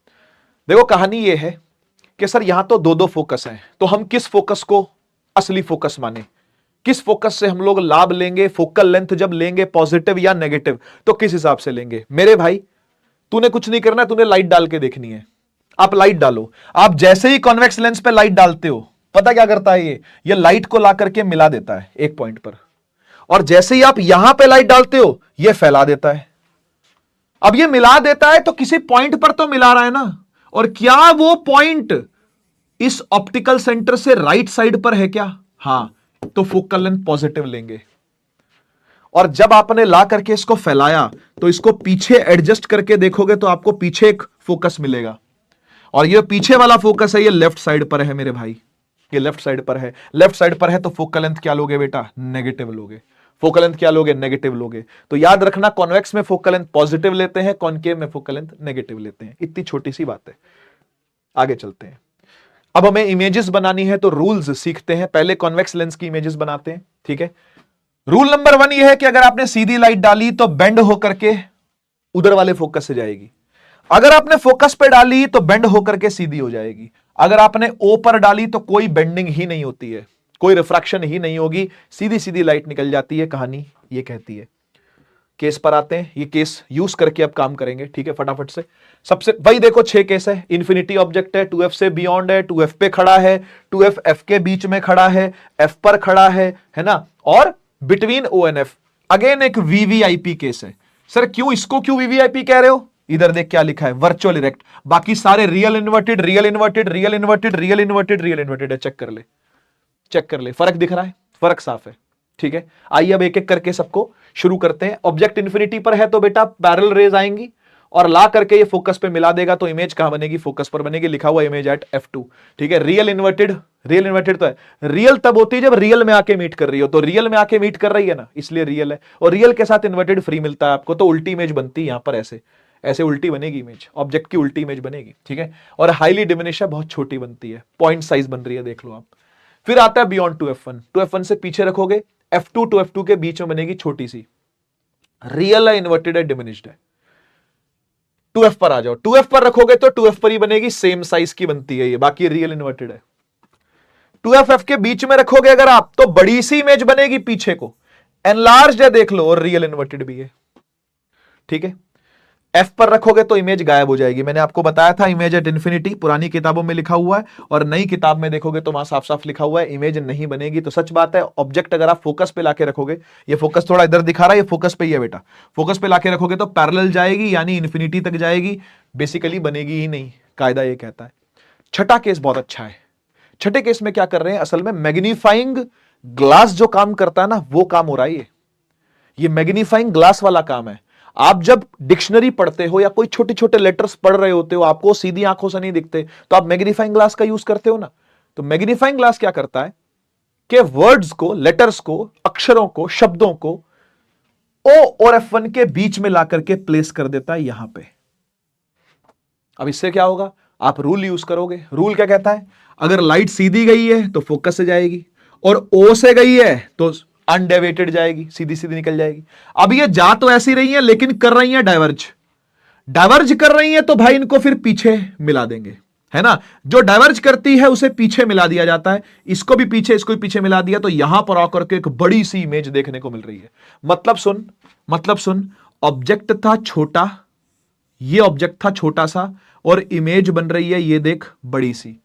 देखो कहानी यह है कि सर यहां तो दो दो फोकस हैं, तो हम किस फोकस को असली फोकस माने? किस फोकस से हम लोग लाभ लेंगे? फोकल लेंथ जब लेंगे पॉजिटिव या नेगेटिव तो किस हिसाब से लेंगे? मेरे भाई तूने कुछ नहीं करना, तूने लाइट डाल के देखनी है। आप लाइट डालो, आप जैसे ही कॉन्वेक्स लेंस पे लाइट डालते हो, पता क्या करता है? ये लाइट को ला करके मिला देता है एक पॉइंट पर, और जैसे ही आप यहां पे लाइट डालते हो ये फैला देता है। अब ये मिला देता है तो किसी पॉइंट पर तो मिला रहा है ना, और क्या वो पॉइंट इस ऑप्टिकल सेंटर से राइट साइड पर है क्या? हां, तो फोकल लेंथ पॉजिटिव लेंगे। और जब आपने ला करके इसको फैलाया तो इसको पीछे एडजस्ट करके देखोगे तो आपको पीछे एक फोकस मिलेगा, और ये पीछे वाला फोकस है ये लेफ्ट साइड पर है मेरे भाई, ये लेफ्ट साइड पर है। लेफ्ट साइड पर है तो फोकल लेंथ क्या लोगे बेटा? नेगेटिव लोगे। फोकल लेंथ क्या लोगे? नेगेटिव लोगे। तो याद रखना, कॉन्वेक्स में फोकल लेंथ पॉजिटिव लेते हैं, कॉनकेव में फोकल लेंथ नेगेटिव लेते हैं। इतनी छोटी सी बात है। आगे चलते हैं। अब हमें इमेजेस बनानी है तो रूल्स सीखते हैं। पहले कॉन्वेक्स लेंस की इमेजेस बनाते हैं। ठीक है। रूल नंबर 1 यह है कि अगर आपने सीधी लाइट डाली तो बेंड होकर के उधर वाले फोकस से जाएगी। अगर आपने फोकस पे डाली तो बेंड होकर के सीधी हो जाएगी। अगर आपने ओ पर डाली तो कोई बेंडिंग ही नहीं होती है, कोई रिफ्रैक्शन ही नहीं होगी, सीधी सीधी लाइट निकल जाती है। कहानी ये कहती है। केस पर आते हैं, ये केस यूज करके अब काम करेंगे। ठीक है, फटाफट से। सबसे भाई देखो 6 केस है। इंफिनिटी ऑब्जेक्ट है, 2f से बियॉन्ड है, 2f पे खड़ा है, 2f f के बीच में खड़ा है, f पर खड़ा है ना, और between o and f। Again एक वीवीआईपी केस है। सर क्यों, इसको क्यों वीवीआईपी कह रहे हो? इधर देख क्या लिखा है, वर्चुअल इरेक्ट। बाकी सारे real inverted, real inverted, real inverted, real inverted, real inverted है। चेक कर ले, चेक कर ले, फर्क दिख रहा है, फर्क साफ है। ठीक है, आइए अब एक एक करके सबको शुरू करते हैं। ऑब्जेक्ट इन्फिनिटी पर है तो बेटा पैरेलल रेज आएंगी और ला करके ये फोकस पे मिला देगा, तो इमेज कहां बनेगी? फोकस पर बनेगी। लिखा हुआ इमेज एट f2। ठीक है। रियल इन्वर्टेड, रियल इन्वर्टेड तो है, रियल तब होती है जब रियल में आके मीट कर रही हो, तो रियल में आके मीट कर रही है ना, इसलिए रियल है। और रियल के साथ इन्वर्टेड फ्री मिलता है आपको, तो उल्टी इमेज बनती है यहां पर, ऐसे ऐसे उल्टी बनेगी इमेज, ऑब्जेक्ट की उल्टी इमेज बनेगी। ठीक है। और हाईली डिमिनिश है, बहुत छोटी बनती है, पॉइंट साइज बन रही है, देख लो आप। फिर आता है बियॉन्ड 2f1। 2f1 से पीछे रखोगे, f2 टू f2 के बीच में बनेगी छोटी सी, रियल है, इन्वर्टेड है, डिमिनिश्ड है। 2f पर आ जाओ, 2f पर रखोगे तो 2f पर ही बनेगी, सेम साइज की बनती है ये, बाकी रियल इन्वर्टेड है। 2f f के बीच में रखोगे अगर आप तो बड़ी सी इमेज बनेगी, पीछे को एनलार्ज्ड है, देख लो, और रियल इन्वर्टेड भी है। ठीक है। F पर रखोगे तो इमेज गायब हो जाएगी। मैंने आपको बताया था इमेज एट इंफिनिटी, पुरानी किताबों में लिखा हुआ है, और नई किताब में देखोगे तो वहां साफ साफ लिखा हुआ है इमेज नहीं बनेगी। तो सच बात है, ऑब्जेक्ट अगर आप फोकस पे लाके रखोगे, ये फोकस थोड़ा इधर दिखा रहा है, ये फोकस पे ही है बेटा, फोकस पे लाके रखोगे तो पैरेलल जाएगी, यानी इंफिनिटी तक जाएगी, बेसिकली बनेगी ही नहीं, कायदा ये कहता है। छठा केस बहुत अच्छा है। छठे केस में क्या कर रहे हैं, असल में मैग्नीफाइंग ग्लास जो काम करता है ना, वो काम हो रहा है। ये मैग्नीफाइंग ग्लास वाला काम है। आप जब डिक्शनरी पढ़ते हो या कोई छोटे छोटे लेटर्स पढ़ रहे होते हो, आपको सीधी आंखों से नहीं दिखते, तो आप मैग्नीफाइंग ग्लास का यूज करते हो ना। तो मैग्नीफाइंग ग्लास क्या करता है कि वर्ड्स को, लेटर्स को, अक्षरों को, शब्दों को O और F1 के बीच में ला करके प्लेस कर देता है यहां पे। अब इससे क्या होगा, आप रूल यूज करोगे। रूल क्या कहता है, अगर लाइट सीधी गई है तो फोकस से जाएगी, और ओ से गई है तो अनडेविएटेड जाएगी, सीधी सीधी निकल जाएगी। अब ये जा तो ऐसी रही है लेकिन कर रही है डाइवर्ज, डाइवर्ज कर रही है तो भाई इनको फिर पीछे मिला देंगे, है ना। जो डाइवर्ज करती है उसे पीछे मिला दिया जाता है, इसको भी पीछे इसको भी पीछे मिला दिया, तो यहां पर आकर के एक बड़ी सी इमेज देखने को मिल रही है। मतलब सुन, ऑब्जेक्ट था छोटा, ये ऑब्जेक्ट था छोटा सा, और इमेज बन रही है ये देख बड़ी सी।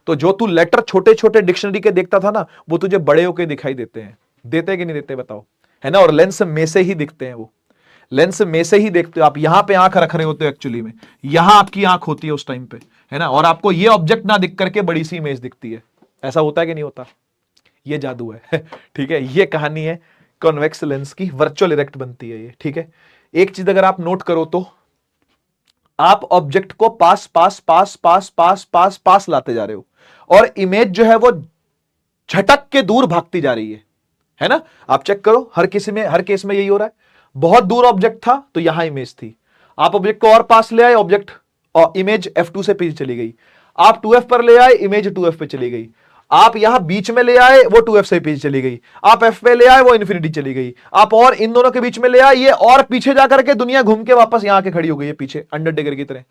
तो जो तू लेटर छोटे छोटे डिक्शनरी के देखता था ना, वो तुझे बड़े होके दिखाई देते हैं, देते कि नहीं देते बताओ, है ना। और लेंस में से ही दिखते हैं, वो लेंस में से ही देखते हो आप। यहां पे आंख रख रहे होते हो एक्चुअली में, यहां आपकी आंख होती है उस टाइम पे, है ना, और आपको ये ऑब्जेक्ट ना दिख करके बड़ी सी इमेज दिखती है। ऐसा होता है कि नहीं होता, ये जादू है ठीक है, ये कहानी है कॉन्वेक्स लेंस की, वर्चुअल इरेक्ट बनती है ये, ठीक है। एक चीज अगर आप नोट करो तो आप ऑब्जेक्ट को पास पास पास पास पास पास पास लाते जा रहे हो, और इमेज जो है वो झटक के दूर भागती जा रही है ना। आप चेक करो, हर केस में यही हो रहा है। बहुत दूर ऑब्जेक्ट था तो यहां इमेज थी, आप ऑब्जेक्ट को और पास ले आए, ऑब्जेक्ट और इमेज F2 से पीछे चली गई, आप 2F पर ले आए, इमेज 2F पे चली गई, आप यहां बीच में ले आए, वो 2F से पीछे चली गई, आप F पे ले आए, वो इन्फिनिटी चली गई, आप और इन दोनों के बीच में ले आए, ये और पीछे जाकर के दुनिया घूम के वापस यहां आके खड़ी हो गई है पीछे, अंडरटेकर की तरह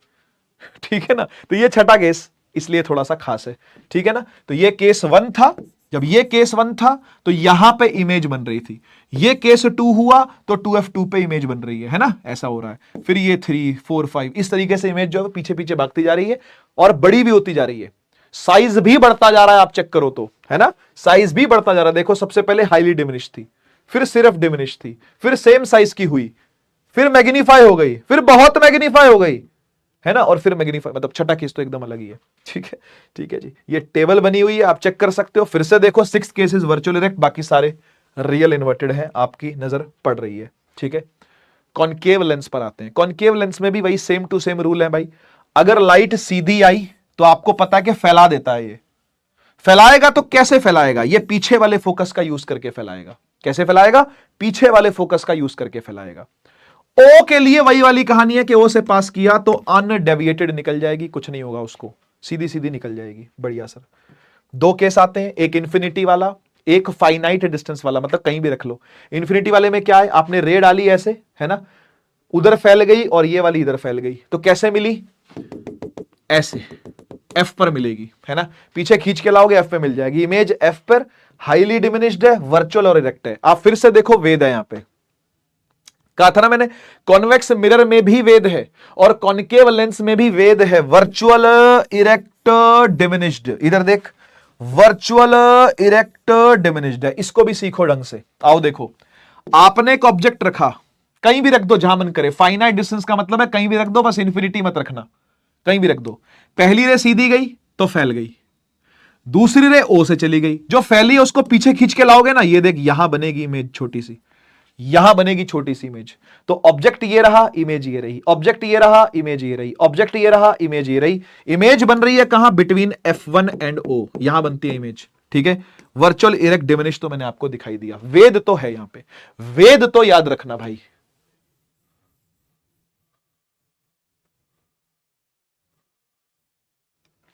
ठीक है ना। तो ये छठा केस इसलिए थोड़ा सा खास है, ठीक है ना। तो ये केस 1 था, जब ये केस 1 था तो यहां पे इमेज बन रही थी, ये केस 2 हुआ तो 2F2 पे इमेज बन रही है ना, ऐसा हो रहा है। फिर ये 3 4 5 इस तरीके से इमेज जो है पीछे पीछे भागती जा रही है और बड़ी भी होती जा रही है, साइज भी बढ़ता जा रहा है, आप चेक करो तो, है ना, साइज भी बढ़ता जा रहा है। देखो सबसे पहले हाईली डिमिनिश थी, फिर सिर्फ डिमिनिश थी, फिर सेम साइज की हुई, फिर मैग्नीफाई हो गई, फिर बहुत मैग्नीफाई हो गई, है ना, और फिर मैग्नीफाई, मतलब छठा केस तो एकदम अलग ही है, ठीक है जी। ये टेबल बनी हुई है, आप चेक कर सकते हो। फिर से देखो 6 केसेस वर्चुअल इरेक्ट, बाकी सारे रियल इन्वर्टेड है, आपकी नजर पड़ रही है, ठीक है। कॉनकेव लेंस पर आते हैं। कॉनकेव लेंस में भी वही सेम टू सेम रूल है भाई। अगर लाइट सीधी आई तो आपको पता है कि फैला देता है, ये फैलाएगा तो कैसे फैलाएगा, ये पीछे वाले फोकस का यूज करके फैलाएगा। कैसे फैलाएगा, पीछे वाले फोकस का यूज करके फैलाएगा। ओ के लिए वही वाली कहानी है कि ओ से पास किया तो अनडेविएटेड निकल जाएगी, कुछ नहीं होगा उसको, सीधी सीधी निकल जाएगी, बढ़िया सर। 2 केस आते हैं, एक इंफिनिटी वाला, एक फाइनाइट डिस्टेंस वाला, मतलब कहीं भी रख लो। इंफिनिटी वाले में क्या है, आपने रे डाली ऐसे, है ना, उधर फैल गई और ये वाली इधर फैल गई, तो कैसे मिली, ऐसे F पर मिलेगी, है ना, पीछे खींच के लाओगे F पे मिल जाएगी। इमेज F पर हाईली डिमिनिश्ड है, वर्चुअल और इरेक्ट है। आप फिर से देखो, वेद है यहां पे, कहा था ना मैंने, कॉन्वेक्स मिरर में भी वेद है और कॉनकेव लेंस में भी वेद है, वर्चुअल इरेक्ट डिमिनिश्ड। इधर देख, वर्चुअल इरेक्ट डिमिनिश्ड है, इसको भी सीखो ढंग से। आओ देखो, आपने एक ऑब्जेक्ट रखा, कहीं भी रख दो जहां मन करे, फाइनाइट डिस्टेंस का मतलब है कहीं भी रख दो, बस इन्फिनिटी मत रखना, कहीं भी रख दो। पहली रे सीधी गई तो फैल गई, दूसरी रे ओ से चली गई, जो फैली है उसको पीछे खींच के लाओगे ना, ये देख यहां बनेगी इमेज छोटी सी, यहां बनेगी छोटी सी इमेज। तो ऑब्जेक्ट ये रहा, इमेज ये रही, ऑब्जेक्ट ये रहा, इमेज ये रही, ऑब्जेक्ट ये रहा, इमेज ये रही। इमेज बन रही है कहां, बिटवीन F1 एंड O, यहां बनती है इमेज, ठीक है। वर्चुअल इरेक्ट डिमिनिश तो मैंने आपको दिखाई दिया, वेद तो है यहां पे, वेद तो याद रखना भाई।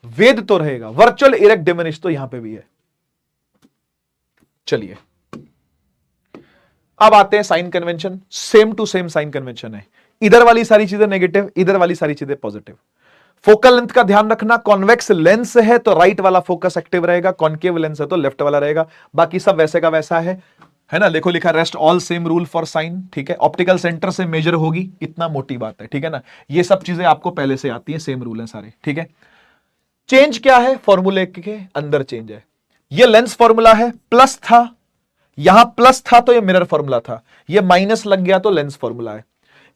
वेद तो रहेगा, वर्चुअल इरेक्ट डिमिनिश तो यहां पे भी है। चलिए अब आते हैं sign convention, same to same sign convention है, इधर वाली सारी चीजें नेगेटिव, इधर वाली सारी चीजें पॉजिटिव। फोकल लेंथ का ध्यान रखना, कॉन्वेक्स लेंस है तो राइट वाला फोकस एक्टिव रहेगा, कॉनकेव लेंस है तो लेफ्ट वाला रहेगा, बाकी सब वैसे का वैसा है ना। देखो लिखा rest all same rule for sign, ठीक है। ऑप्टिकल सेंटर से मेजर होगी, इतना मोटी बात है, ठीक है ना। ये सब चीजें आपको पहले से आती है, सेम रूल है सारे, ठीक है। चेंज क्या है, फॉर्मूले के अंदर चेंज है। ये लेंस फॉर्मूला है, प्लस था, यहां प्लस था तो ये मिरर फॉर्मूला था, ये माइनस लग गया तो लेंस फॉर्मूला है।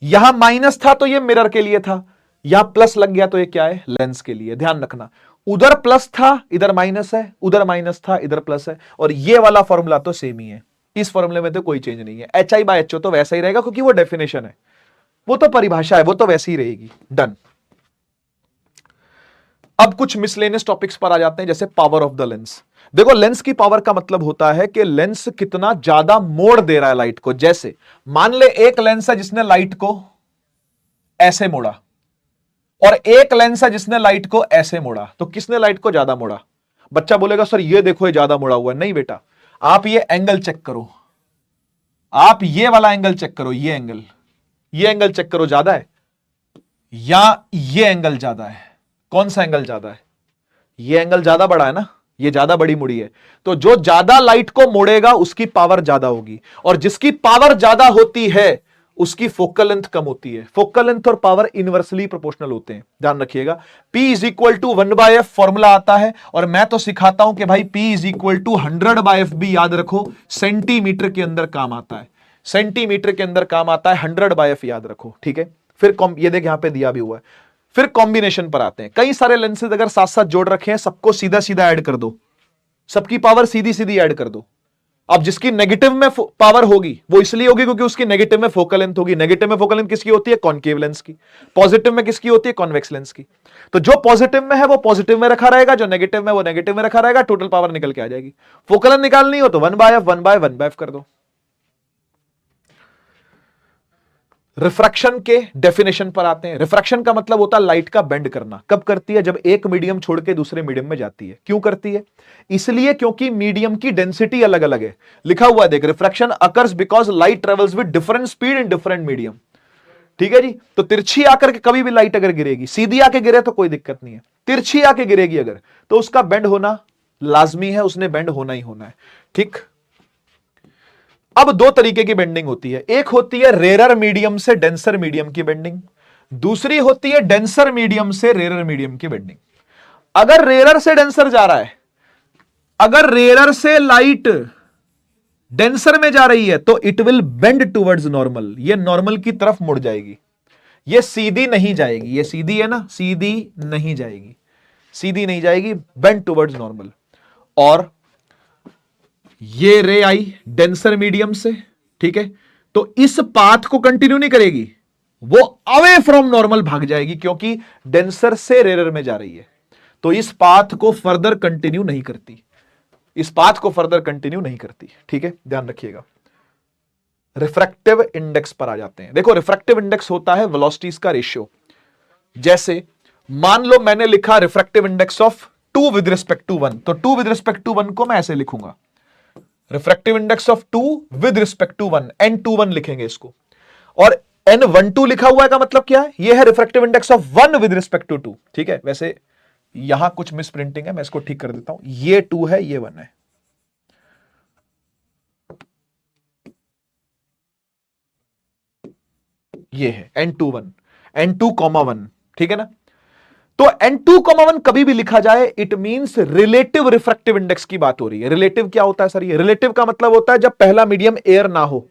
यहां माइनस था तो ये मिरर के लिए था, यहां प्लस लग गया तो ये क्या है, लेंस के लिए। ध्यान रखना, उधर प्लस था इधर माइनस है, उधर माइनस था इधर प्लस है, और ये वाला फॉर्मूला तो सेम ही है। इस फॉर्मूले में तो कोई चेंज नहीं है, HI/HO तो वैसा ही रहेगा क्योंकि वो डेफिनेशन है, वो तो परिभाषा है, वो तो वैसी ही रहेगी। डन। अब कुछ मिसलेनियस टॉपिक्स पर आ जाते हैं, जैसे पावर ऑफ द लेंस। देखो लेंस की पावर का मतलब होता है कि लेंस कितना ज्यादा मोड़ दे रहा है लाइट को। जैसे मान ले एक लेंस है जिसने लाइट को ऐसे मोड़ा और एक लेंस है जिसने लाइट को ऐसे मोड़ा, तो किसने लाइट को ज्यादा मोड़ा? बच्चा बोलेगा सर ये देखो ये ज्यादा मोड़ा हुआ है। नहीं बेटा, आप ये एंगल चेक करो, आप ये वाला एंगल चेक करो, ये एंगल चेक करो, ज्यादा है या ये एंगल ज्यादा है? कौन सा एंगल ज्यादा है? ये एंगल ज्यादा बड़ा है ना, ये ज्यादा बड़ी मुड़ी है। तो जो ज्यादा लाइट को मोड़ेगा उसकी पावर ज्यादा होगी, और जिसकी पावर ज्यादा होती है उसकी फोकल लेंथ कम होती है। फोकल लेंथ और पावर इनवर्सली प्रोपोर्शनल होते हैं, ध्यान रखिएगा। P is equal to 1/f formula आता है, और मैं तो सिखाता हूं कि भाई P is equal to 100/f भी याद रखो, सेंटीमीटर के अंदर काम आता है, सेंटीमीटर के अंदर काम आता है, 100/f याद रखो, ठीक है। फिर ये देख यहां पे दिया भी हुआ है। फिर कॉम्बिनेशन पर आते हैं। कई सारे लेंसेज अगर साथ साथ जोड़ रखे हैं, सबको सीधा सीधा ऐड कर दो, सबकी पावर सीधी सीधी ऐड कर दो। अब जिसकी नेगेटिव में पावर होगी वो इसलिए होगी क्योंकि उसकी नेगेटिव में फोकल लेंथ होगी। नेगेटिव में फोकल लेंथ किसकी होती है? कॉनकेव लेंस की। पॉजिटिव में किसकी होती है? कॉन्वेक्स लेंस की। तो जो पॉजिटिव में है वो पॉजिटिव में रखा रहेगा, जो नेगेटिव में वो नेगेटिव में रखा रहेगा, टोटल पावर निकल के आ जाएगी। फोकल लेंथ निकालनी हो तो 1/f कर दो। रिफ्रैक्शन के डेफिनेशन पर आते हैं। रिफ्रैक्शन का मतलब होता है लाइट का बेंड करना। कब करती है? जब एक मीडियम छोड़ के दूसरे मीडियम में जाती है। क्यों करती है? इसलिए क्योंकि मीडियम की डेंसिटी अलग अलग है। लिखा हुआ है देख, refraction occurs because light travels with different speed in different medium. ठीक है जी। तो तिरछी आकर के कभी भी लाइट अगर गिरेगी, सीधी आके गिरे तो कोई दिक्कत नहीं है, तिरछी आके गिरेगी अगर, तो उसका बेंड होना लाजमी है, उसने बेंड होना ही होना है। ठीक। अब दो तरीके की बेंडिंग होती है। एक होती है रेरर मीडियम से डेंसर मीडियम की बेंडिंग, दूसरी होती है डेंसर मीडियम से रेरर मीडियम की बेंडिंग। अगर रेरर से डेंसर जा रहा है, अगर रेरर से लाइट डेंसर में जा रही है तो it will bend towards normal, ये नॉर्मल की तरफ मुड़ जाएगी, ये सीधी नहीं जाएगी। ये सीधी है ना, सीधी नहीं जाएगी, सीधी नहीं जाएगी, बेंड टुवर्ड्स नॉर्मल। और ये रे आई डेंसर मीडियम से, ठीक है, तो इस पाथ को कंटिन्यू नहीं करेगी, वो अवे फ्रॉम नॉर्मल भाग जाएगी, क्योंकि डेंसर से रेरर में जा रही है, तो इस पाथ को फर्दर कंटिन्यू नहीं करती, इस पाथ को फर्दर कंटिन्यू नहीं करती। ठीक है, ध्यान रखिएगा। रिफ्रैक्टिव इंडेक्स पर आ जाते हैं। देखो, रिफ्रैक्टिव इंडेक्स होता है वेलोसिटीज का रेशियो। जैसे मान लो मैंने लिखा refractive index of 2 with respect to 1, तो 2 विद रिस्पेक्ट टू 1 को मैं ऐसे लिखूंगा, refractive index of 2 with respect to 1, N21 लिखेंगे इसको। और N12 लिखा हुआ है का मतलब क्या है? ये है refractive index of 1 with respect to 2। ठीक है, वैसे यहां कुछ मिस प्रिंटिंग है, मैं इसको ठीक कर देता हूं। ये 2 है, ये 1 है, ये है N21, N2,1। ठीक है ना। तो N2,1 कभी भी लिखा जाए, it means relative refractive index की बात हो रही है। रिलेटिव क्या होता है सर? ये रिलेटिव का मतलब होता है जब पहला मीडियम एयर ना हो।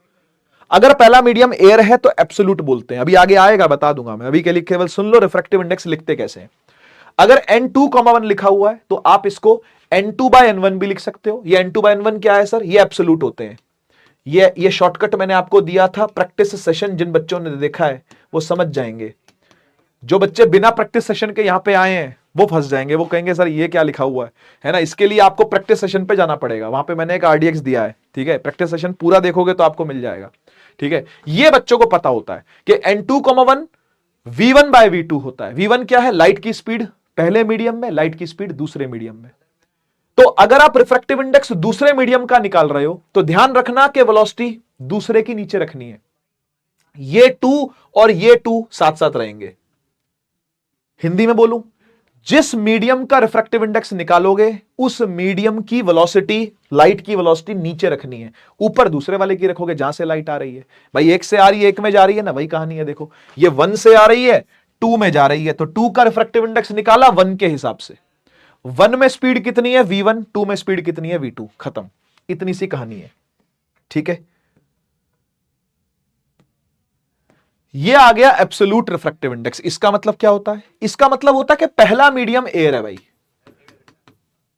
अगर पहला मीडियम एयर है तो एब्सोल्यूट बोलते हैं, अभी आगे आएगा, बता दूंगा मैं, अभी के लिए केवल सुन लो रिफ्रैक्टिव इंडेक्स लिखते कैसे हैं। अगर N2,1 लिखा हुआ है तो आप इसको N2/N1 भी लिख सकते हो। ये N2/N1 क्या है सर? ये एब्सोल्यूट होते हैं। ये शॉर्टकट मैंने आपको दिया था प्रैक्टिस सेशन, जिन बच्चों ने देखा है वो समझ जाएंगे। जो बच्चे बिना प्रैक्टिस सेशन के यहां पे आए हैं वो फंस जाएंगे, वो कहेंगे सर ये क्या लिखा हुआ है ना। इसके लिए आपको प्रैक्टिस सेशन पे जाना पड़ेगा, वहां पे मैंने एक RDX दिया है। ठीक है, प्रैक्टिस सेशन पूरा देखोगे तो आपको मिल जाएगा। ठीक है, ये बच्चों को पता होता है कि N2,1 V1/V2 होता है। V1 क्या है? लाइट की स्पीड पहले मीडियम में, लाइट की स्पीड दूसरे मीडियम में। तो अगर आप रिफ्रैक्टिव इंडेक्स दूसरे मीडियम का निकाल रहे हो तो ध्यान रखना कि वेलोसिटी दूसरे की नीचे रखनी है। ये 2 और ये 2 साथ साथ रहेंगे। हिंदी में बोलूं, जिस मीडियम का रिफ्रैक्टिव इंडेक्स निकालोगे उस मीडियम की वेलोसिटी, लाइट की वेलोसिटी नीचे रखनी है, ऊपर दूसरे वाले की रखोगे जहां से लाइट आ रही है। भाई एक से आ रही है, एक में जा रही है ना, वही कहानी है। देखो, ये 1 से आ रही है, 2 में जा रही है, तो 2 का रिफ्रैक्टिव इंडेक्स निकाला 1 के हिसाब से। 1 में स्पीड कितनी है? V1, 2 में स्पीड कितनी है? V2, खत्म। इतनी सी कहानी है। ठीक है, ये आ गया एब्सोल्यूट रिफ्रैक्टिव इंडेक्स। इसका मतलब क्या होता है? इसका मतलब होता है कि पहला मीडियम एयर है भाई,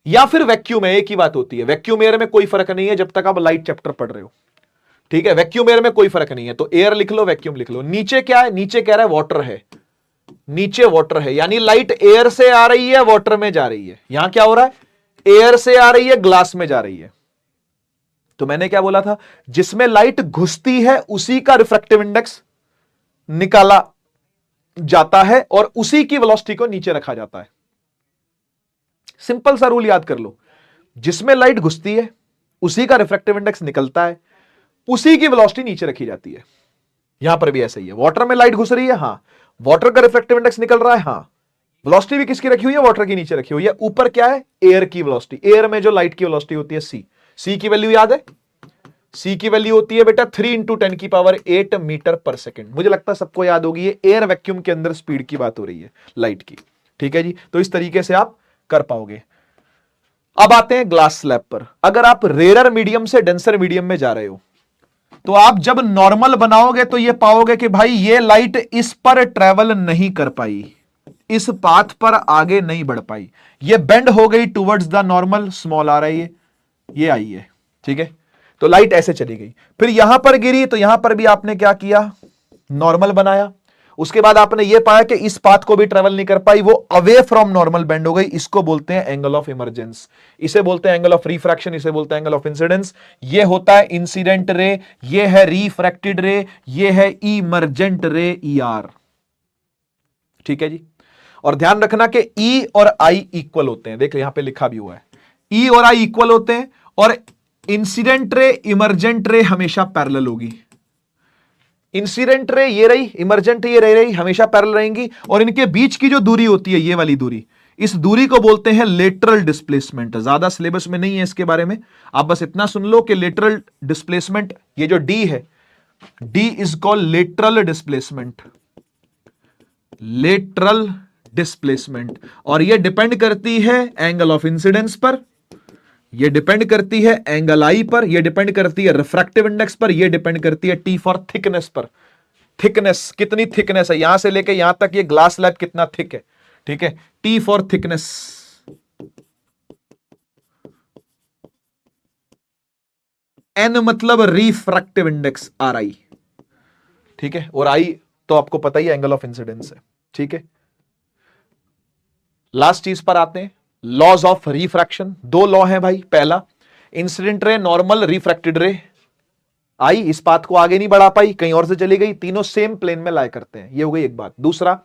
या फिर वैक्यूम है, एक ही बात होती है। वैक्यूम एयर में कोई फर्क नहीं है जब तक आप लाइट चैप्टर पढ़ रहे हो। ठीक है, वैक्यूम एयर में कोई फर्क नहीं है, तो एयर लिख लो, वैक्यूम लिख लो। नीचे क्या है? नीचे कह रहा है वाटर है, नीचे वाटर है, यानी लाइट एयर से आ रही है, वाटर में जा रही है। यहां क्या हो रहा है? एयर से आ रही है, ग्लास में जा रही है। तो मैंने क्या बोला था? जिसमें लाइट घुसती है उसी का रिफ्रैक्टिव इंडेक्स निकाला, जाता है और उसी की वेलोसिटी को नीचे रखा जाता है। सिंपल सा रूल याद कर लो, जिसमें लाइट घुसती है उसी का रिफ्रैक्टिव इंडेक्स निकलता है, उसी की वेलोसिटी नीचे रखी जाती है। यहां पर भी ऐसा ही है, वाटर में लाइट घुस रही है, हां, वाटर का रिफ्रैक्टिव इंडेक्स निकल रहा है, हां, वेलोसिटी भी किसकी रखी हुई है, वाटर की नीचे रखी हुई है। ऊपर क्या है, एयर की वेलोसिटी, एयर में जो लाइट की वेलोसिटी होती है सी की वैल्यू याद है, सी की वैल्यू होती है बेटा 3 × 10⁸ मीटर पर सेकेंड। मुझे लगता है सबको याद होगी, ये एयर वैक्यूम के अंदर स्पीड की बात हो रही है लाइट की, ठीक है जी। तो इस तरीके से आप कर पाओगे। अब आते हैं ग्लास स्लैब पर। अगर आप रेयर मीडियम से डेंसर मीडियम में जा रहे हो, तो आप जब नॉर्मल बनाओगे तो ये पाओगे कि भाई ये लाइट इस पर ट्रेवल नहीं कर पाई, इस पाथ पर आगे नहीं बढ़ पाई, ये बेंड हो गई टुवर्ड्स द नॉर्मल, स्मॉल आ रही है, ये आई है, ठीक है। तो लाइट ऐसे चली गई, फिर यहां पर गिरी तो यहां पर भी आपने क्या किया, नॉर्मल बनाया। उसके बाद आपने ये पाया कि इस पाथ को भी ट्रेवल नहीं कर पाई, वो अवे फ्रॉम नॉर्मल बेंड हो गई। इसको बोलते हैं एंगल ऑफ इमरजेंस, इसे बोलते हैं एंगल ऑफ रिफ्रैक्शन, इसे बोलते हैं एंगल ऑफ इंसिडेंस। ये होता है इंसिडेंट रे, ये है रिफ्रैक्टेड रे, ये है इमरजेंट रे, ER, ठीक है जी। और ध्यान रखना कि E और I इक्वल होते हैं, देख यहां पे लिखा भी हुआ है, E और I इक्वल होते हैं, और इंसिडेंट रे इमरजेंट रे हमेशा पैरेलल होगी। इंसिडेंट रे ये रही, इमरजेंट ये रही, हमेशा पैरेलल रहेंगी। और इनके बीच की जो दूरी होती है, ये वाली दूरी, इस दूरी को बोलते हैं लेटरल डिस्प्लेसमेंट। ज्यादा सिलेबस में नहीं है इसके बारे में, आप बस इतना सुन लो कि लेटरल डिस्प्लेसमेंट, ये जो D है, D is called lateral displacement, lateral displacement. और ये डिपेंड करती है एंगल ऑफ इंसिडेंस पर, ये डिपेंड करती है एंगल आई पर, ये डिपेंड करती है रिफ्रैक्टिव इंडेक्स पर, ये डिपेंड करती है T फॉर थिकनेस पर। थिकनेस कितनी थिकनेस है, यहां से लेके यहां तक ये ग्लास स्लैब कितना थिक है, ठीक है। T फॉर थिकनेस, N मतलब रिफ्रैक्टिव इंडेक्स RI, ठीक है। और I तो आपको पता ही एंगल ऑफ इंसिडेंस है, ठीक है। लास्ट चीज पर आते हैं, लॉज ऑफ रिफ्रैक्शन। दो लॉ हैं भाई, पहला इंसिडेंट रे नॉर्मल, रिफ्रैक्टेड रे आई इस पाथ को आगे नहीं बढ़ा पाई, कहीं और से चली गई, तीनों सेम प्लेन में लाई करते हैं, ये हो गई एक बात। दूसरा,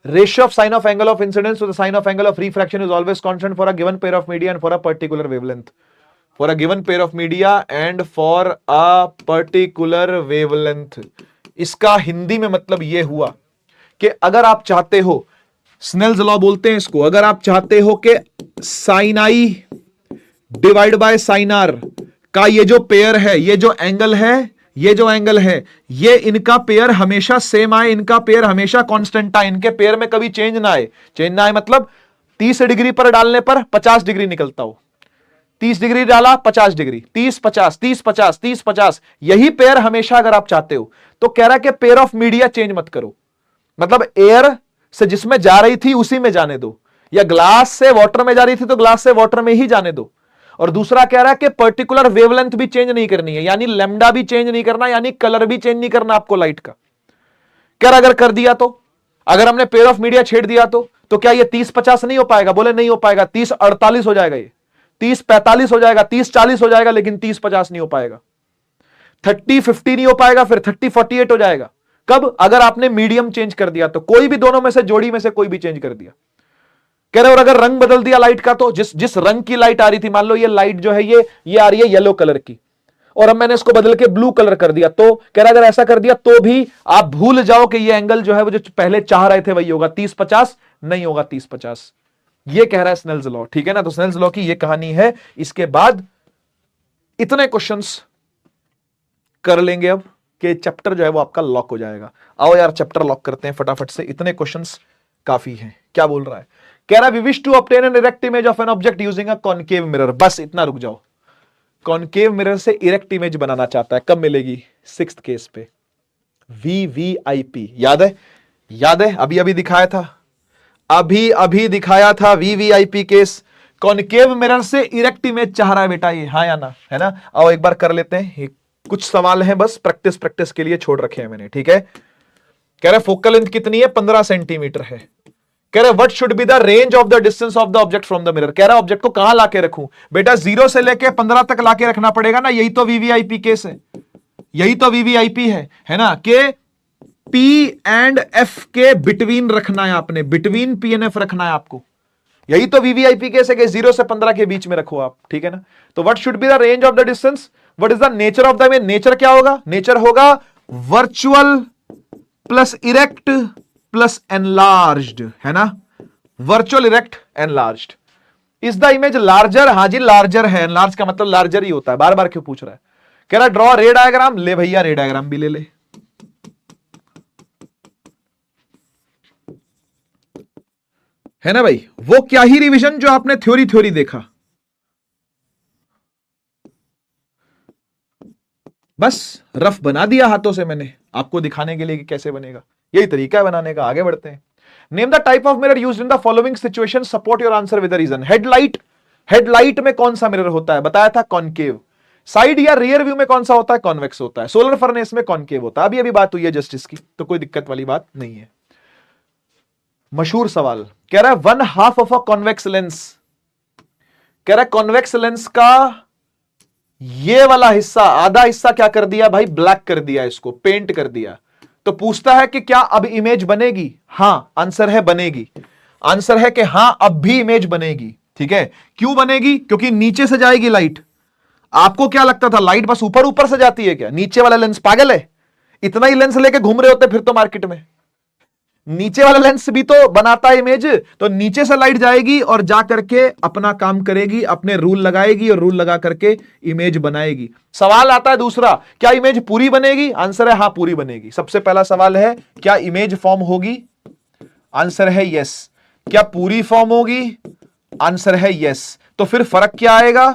ratio of sine of angle of incidence to the sine of angle of refraction is always constant for a given pair of media and for a particular wavelength, for a given pair of media and for a particular wavelength. इसका हिंदी में मतलब यह हुआ कि अगर आप चाहते हो, स्नेल्स लॉ बोलते हैं इसको, अगर आप चाहते हो कि sine I divide by sine R का ये जो पेयर है, ये जो एंगल है, ये जो एंगल है, ये इनका पेयर हमेशा सेम आए, इनका पेयर हमेशा कांस्टेंट आए, इनके पेयर में कभी चेंज ना आए। चेंज ना आए मतलब 30 डिग्री पर डालने पर 50 डिग्री निकलता हो, 30 डिग्री डाला 50 डिग्री, 30 50 30 50 30 50, यही पेयर हमेशा अगर आप चाहते हो तो कह रहा है कि पेयर ऑफ मीडिया चेंज मत करो, मतलब एयर से जिसमें जा रही थी उसी में जाने दो, या ग्लास से वाटर में जा रही थी तो ग्लास से वाटर में ही जाने दो। और दूसरा कह रहा है कि पर्टिकुलर वेवलेंथ भी चेंज नहीं करनी है, यानी लैम्डा भी चेंज नहीं करना, यानी कलर भी चेंज नहीं करना आपको लाइट का। कह रहा अगर कर दिया तो, अगर हमने पेयर ऑफ मीडिया छेड़ दिया तो क्या ये 30 50 नहीं हो पाएगा? बोले नहीं हो पाएगा, 30 48 हो जाएगा, ये 30 45 हो जाएगा, 30 40 हो जाएगा, लेकिन 30 50 नहीं हो पाएगा, 30 50 नहीं हो पाएगा, फिर 30 48 हो जाएगा। कब? अगर आपने मीडियम चेंज कर दिया तो, कोई भी दोनों में से, जोड़ी में से कोई भी चेंज कर दिया। कह रहे और अगर रंग बदल दिया लाइट का तो, जिस रंग की लाइट आ रही थी, मान लो ये लाइट जो है ये आ रही है येलो कलर की, और अब मैंने इसको बदल के ब्लू कलर कर दिया, तो कह रहा अगर ऐसा कर दिया तो भी आप भूल जाओ कि ये एंगल जो है वो जो पहले चाह रहे थे वही होगा, 30 50 नहीं होगा, 30 50। ये कह रहा है स्नेल्स लॉ, ठीक है ना। तो स्नेल्स लॉ की ये कहानी है। इसके बाद इतने क्वेश्चंस कर लेंगे अब कि चैप्टर जो है वो आपका लॉक हो जाएगा। आओ यार चैप्टर लॉक करते हैं फटाफट से, इतने क्वेश्चंस काफी हैं। क्या बोल रहा है? कह रहा है we wish to obtain an erect image of an object using a concave mirror. बस इतना, रुक जाओ। कॉनकेव मिरर से इरेक्ट इमेज बनाना चाहता है, कब मिलेगी? 6th केस पे, VVIP। याद है? याद है, अभी अभी दिखाया था, अभी अभी दिखाया था VVIP केस। कॉनकेव मिरर से इरेक्ट इमेज चाह रहा है बेटा ये, हाँ या ना? है ना? आओ एक बार कर लेते हैं, कुछ सवाल हैं बस प्रैक्टिस के लिए छोड़ रखे हैं मैंने, ठीक है। कह रहे फोकल लेंथ कितनी है? 15 सेंटीमीटर है। कह रहे what should be the range of the distance of the object from the mirror. कह रहा ऑब्जेक्ट को कहां लाके रखूं? बेटा 0 से लेके 15 तक लाके रखना पड़ेगा ना, यही तो VVIP केस है, यही तो VVIP है ना, कि पी एंड एफ के बिटवीन रखना है आपने, बिटवीन पी एंड एफ रखना है आपको। यही तो वीवीआईपी केस है कि 0 से 15 के बीच में रखो आप, ठीक है ना। तो what should be the range of the distance, what is the nature of the image, nature क्या होगा, नेचर होगा virtual plus erect plus enlarged, है ना, virtual erect enlarged. Is the image larger, हां जी लार्जर है, एनलार्ज का मतलब larger ही होता है, बार बार क्यों पूछ रहा है, कह रहा ड्रॉ रे डायग्राम, ले भैया रे डायग्राम भी ले ले, है ना भाई। वो क्या ही रिवीजन जो आपने थ्योरी थ्योरी देखा, बस रफ बना दिया हाथों से मैंने आपको दिखाने के लिए कि कैसे बनेगा, यही तरीका है बनाने का। आगे बढ़ते हैं। Name the type of mirror used in the following situation, support your answer with the reason. Headlight, headlight में कौन सा मिरर होता है, बताया था कॉनकेव। साइड या रियर व्यू में कौन सा होता है, कॉन्वेक्स होता है। सोलर फर्नेस में कॉनकेव होता है। अभी अभी बात हुई है जस्टिस की, तो कोई दिक्कत वाली बात नहीं है। मशहूर सवाल कह रहा है 1/2 ऑफ अ कॉन्वेक्स लेंस, कह रहा है कॉन्वेक्स लेंस का ये वाला हिस्सा, आधा हिस्सा क्या कर दिया भाई, ब्लैक कर दिया, इसको पेंट कर दिया। तो पूछता है कि क्या अब इमेज बनेगी, हां आंसर है बनेगी, आंसर है कि हां अब भी इमेज बनेगी, ठीक है। क्यों बनेगी, क्योंकि नीचे से जाएगी लाइट। आपको क्या लगता था लाइट बस ऊपर ऊपर से जाती है क्या, नीचे वाला लेंस पागल है, इतना ही लेंस लेके घूम रहे होते फिर तो मार्केट में, नीचे वाला लेंस भी तो बनाता है इमेज। तो नीचे से लाइट जाएगी और जा करके अपना काम करेगी, अपने रूल लगाएगी और रूल लगा करके इमेज बनाएगी। सवाल आता है दूसरा, क्या इमेज पूरी बनेगी, आंसर है हां पूरी बनेगी। सबसे पहला सवाल है क्या इमेज फॉर्म होगी, आंसर है यस। क्या पूरी फॉर्म होगी, आंसर है यस। तो फिर फर्क क्या आएगा,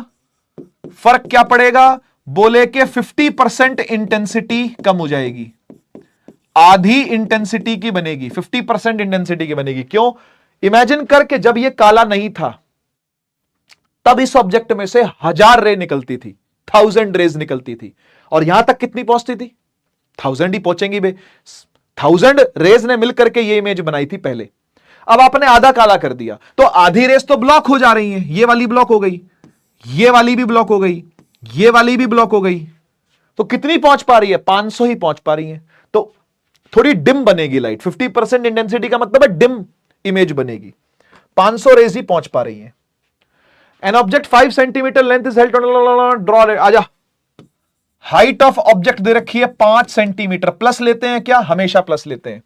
फर्क क्या पड़ेगा, बोले कि 50% इंटेंसिटी कम हो जाएगी, आधी इंटेंसिटी की बनेगी, 50% इंटेंसिटी की बनेगी। क्यों, इमेजिन करके जब ये काला नहीं था तब इस ऑब्जेक्ट में से 1000 रे निकलती थी, 1000 रेज निकलती थी, और यहां तक कितनी पहुंचती थी, 1000 ही पहुंचेंगी बे। 1000 रेज ने मिलकर के ये इमेज बनाई थी पहले। अब आपने आधा काला कर दिया तो आधी रेज तो ब्लॉक हो जा रही है, ये वाली ब्लॉक हो गई, ये वाली भी ब्लॉक हो गई, ये वाली भी ब्लॉक हो गई। तो कितनी पहुंच पा रही है, 500 ही पहुंच पा रही है। तो थोड़ी डिम बनेगी लाइट, 50% इंटेंसिटी का मतलब है डिम इमेज बनेगी, 500 रेज ही पहुंच पा रही है। An object 5 centimetre length is held, draw, आजा। हाइट ऑफ ऑब्जेक्ट दे रखी है 5 सेंटीमीटर, प्लस लेते हैं क्या, हमेशा प्लस लेते हैं।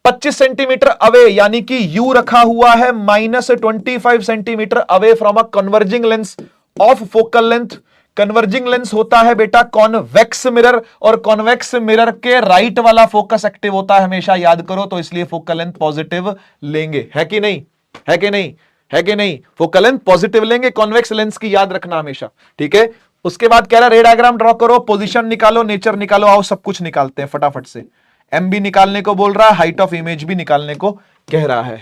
25 सेंटीमीटर अवे, यानी कि यू रखा हुआ है -25 centimetre away from a converging lens of focal length. Converging lens होता है बेटा कॉन्वेक्स मिरर, और कॉन्वेक्स मिरर के राइट वाला फोकस एक्टिव होता है, हमेशा याद करो। तो इसलिए फोकल लेंथ पॉजिटिव लेंगे, है कि नहीं, है कि नहीं, है कि नहीं, फोकल लेंथ पॉजिटिव लेंगे कॉन्वेक्स लेंस की, याद रखना हमेशा, ठीक है। उसके बाद कह रहा है रे डायग्राम ड्रॉ करो, पोजीशन निकालो, नेचर निकालो, आओ सब कुछ निकालते हैं फटाफट से। एम भी निकालने को बोल रहा है, हाइट ऑफ इमेज भी निकालने को कह रहा है।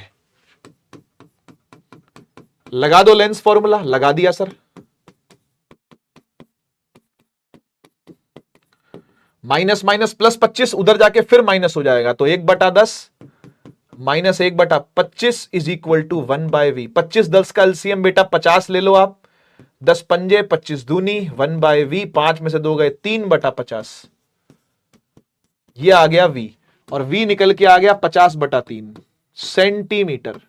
लगा दो लेंस फॉर्मूला, लगा दिया सर। माइनस माइनस प्लस 25, उधर जाके फिर माइनस हो जाएगा, तो 1/10 minus 1/25 is equal to 1/v। 25 10 का एलसीएम बेटा 50 ले लो आप, 10 पंजे 25 दूनी, 1/v, 5 में से 2 गए, 3/50, ये आ गया v, और v निकल के आ गया 50/3 सेंटीमीटर।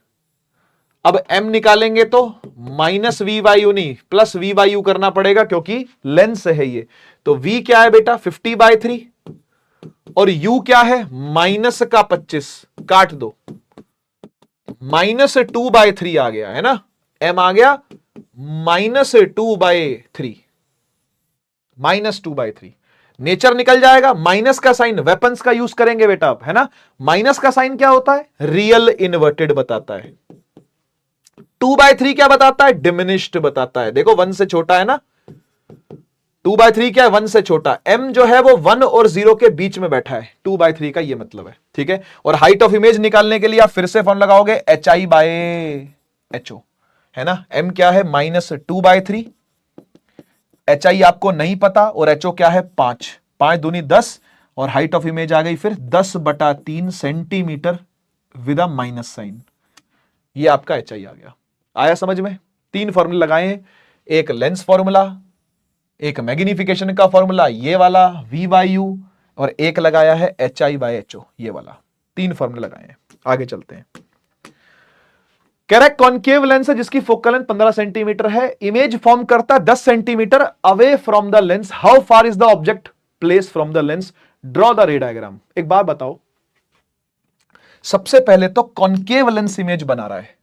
अब m निकालेंगे तो माइनस वी बाई यू नहीं, प्लस वी बाई यू करना पड़ेगा, क्योंकि लेंस है ये। तो v क्या है बेटा 50/3, और u क्या है -25, काट दो, -2/3 आ गया, है ना, m आ गया -2/3, -2/3। नेचर निकल जाएगा, माइनस का साइन वेपन्स का यूज करेंगे बेटा आप, है ना। माइनस का साइन क्या होता है, रियल इन्वर्टेड बताता है। 2/3 क्या बताता है, डिमिनिश्ड बताता है। देखो 1 से छोटा है ना, 2/3 क्या है, 1 से छोटा। m जो है वो 1 और 0 के बीच में बैठा है, 2/3 का ये मतलब है, ठीक है। और हाइट ऑफ इमेज निकालने के लिए आप फिर से फॉर्म लगाओगे HI/HO, है ना। m क्या है -2/3, HI आपको नहीं पता, और HO क्या है 5, 5 दूनी 10, और हाइट ऑफ इमेज आ गई फिर 10/3 centimetre with a minus sign. ये आपका HI आ गया। आया समझ में, 3 फॉर्मूले लगाए हैं, एक लेंस फॉर्मूला, एक मैग्निफिकेशन का फॉर्मूला ये वाला V/U, और एक लगाया है HI/HO, ये वाला 3 फॉर्मूले लगाए हैं। आगे चलते हैं। कह रहा है कॉन्केव लेंस है जिसकी फोकल लेंथ 15 सेंटीमीटर है, इमेज फॉर्म करता है 10 centimetre away from the lens, how far is the object place from the lens, draw the रे डायग्राम। एक बात बताओ, सबसे पहले तो कॉन्केव लेंस इमेज बना रहा है,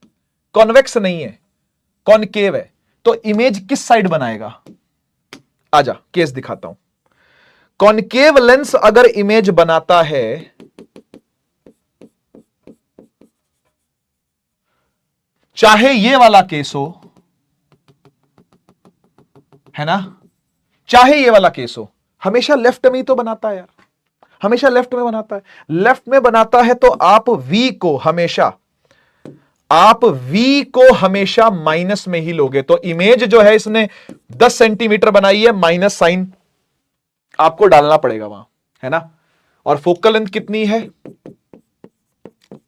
कॉन्वेक्स नहीं है, कॉन्केव है, तो इमेज किस साइड बनाएगा? आजा केस दिखाता हूं। कॉन्केव लेंस अगर इमेज बनाता है, चाहे ये वाला केस हो, है ना, चाहे ये वाला केस हो, हमेशा लेफ्ट में ही तो बनाता है यार, हमेशा लेफ्ट में बनाता है। लेफ्ट में बनाता है तो आप V को हमेशा माइनस में ही लोगे। तो इमेज जो है इसने 10 सेंटीमीटर बनाई है, माइनस साइन आपको डालना पड़ेगा वहां, है ना। और फोकल लेंथ कितनी है?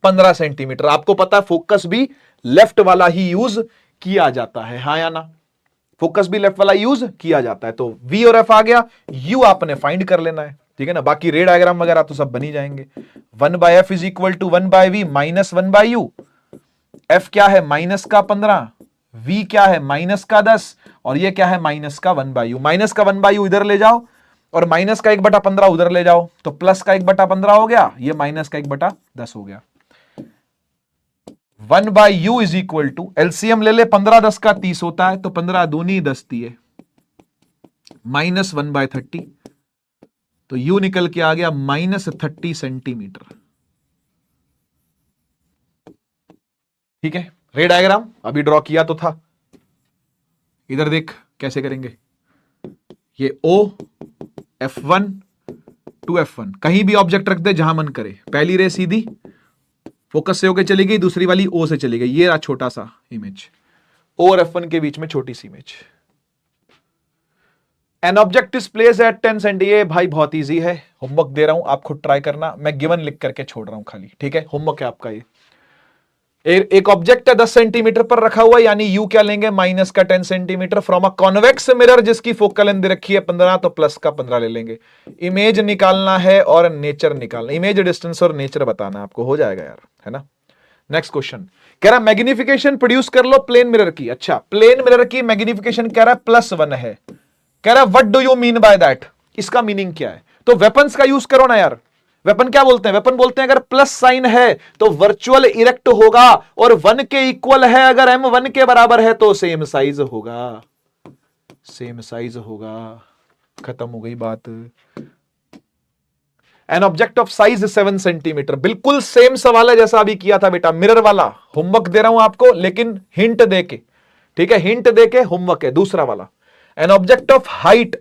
15 सेंटीमीटर। आपको पता है फोकस भी लेफ्ट वाला ही यूज किया जाता है, हाँ या ना, फोकस भी लेफ्ट वाला यूज किया जाता है। तो V और F आ गया, U आपने फाइंड कर लेना है, ठीक है ना। बाकी रे डायग्राम वगैरह तो सब बनी जाएंगे। 1/F is equal to 1/V minus 1/U। F क्या है? माइनस का 15, V क्या है? माइनस का 10, और ये क्या है? माइनस का 1/U। माइनस का 1/U इधर ले जाओ और माइनस का 1/15 उधर ले जाओ, तो प्लस का 1/15 हो गया, ये माइनस का 1/10 हो गया। 1/U is equal to, LCM ले ले, 15 10 का 30 होता है, तो 15 दूनी 10 दिए, माइनस 1/30, तो U निकल के आ गया माइनस 30 सेंटीमीटर। ठीक है, रे डायग्राम अभी ड्रॉ किया तो था, इधर देख कैसे करेंगे। ये O F1 टू F1, कहीं भी ऑब्जेक्ट रख दे जहां मन करे। पहली रे सीधी फोकस से होकर चली गई, दूसरी वाली O से चली गई, ये रहा छोटा सा इमेज, O और F1 के बीच में छोटी सी image. An object is place at 10 centimetre. भाई बहुत इजी है, होमवर्क दे रहा हूं, आप खुद ट्राई करना, मैं गिवन लिख करके छोड़ रहा हूं खाली, ठीक है, होमवर्क है आपका ये। एक ऑब्जेक्ट है 10 सेंटीमीटर पर रखा हुआ, यानी यू क्या लेंगे? माइनस का 10 centimetre from a convex mirror जिसकी फोकल लेंथ दे रखी है 15, तो प्लस का 15 ले लेंगे। इमेज निकालना है और नेचर निकालना, इमेज डिस्टेंस और नेचर बताना आपको, हो जाएगा यार, है ना। नेक्स्ट क्वेश्चन कह रहा मैग्निफिकेशन प्रोड्यूस कर लो प्लेन मिरर की। अच्छा, प्लेन मिरर की मैग्निफिकेशन कह रहा है +1 है। कह रहा what do you mean by that, इसका मीनिंग क्या है? तो वेपन्स का यूज करो ना यार। वेपन क्या बोलते हैं? वेपन बोलते हैं अगर प्लस साइन है तो वर्चुअल इरेक्ट होगा, और 1 के इक्वल है, अगर M 1 के बराबर है तो सेम साइज होगा, सेम साइज होगा। खत्म हो गई बात। An object of size 7 centimetre, बिल्कुल सेम सवाल है जैसा अभी किया था बेटा, मिरर वाला। होमवर्क दे रहा हूं आपको, लेकिन हिंट देके, ठीक है, हिंट देके होमवर्क है दूसरा वाला। An object of height,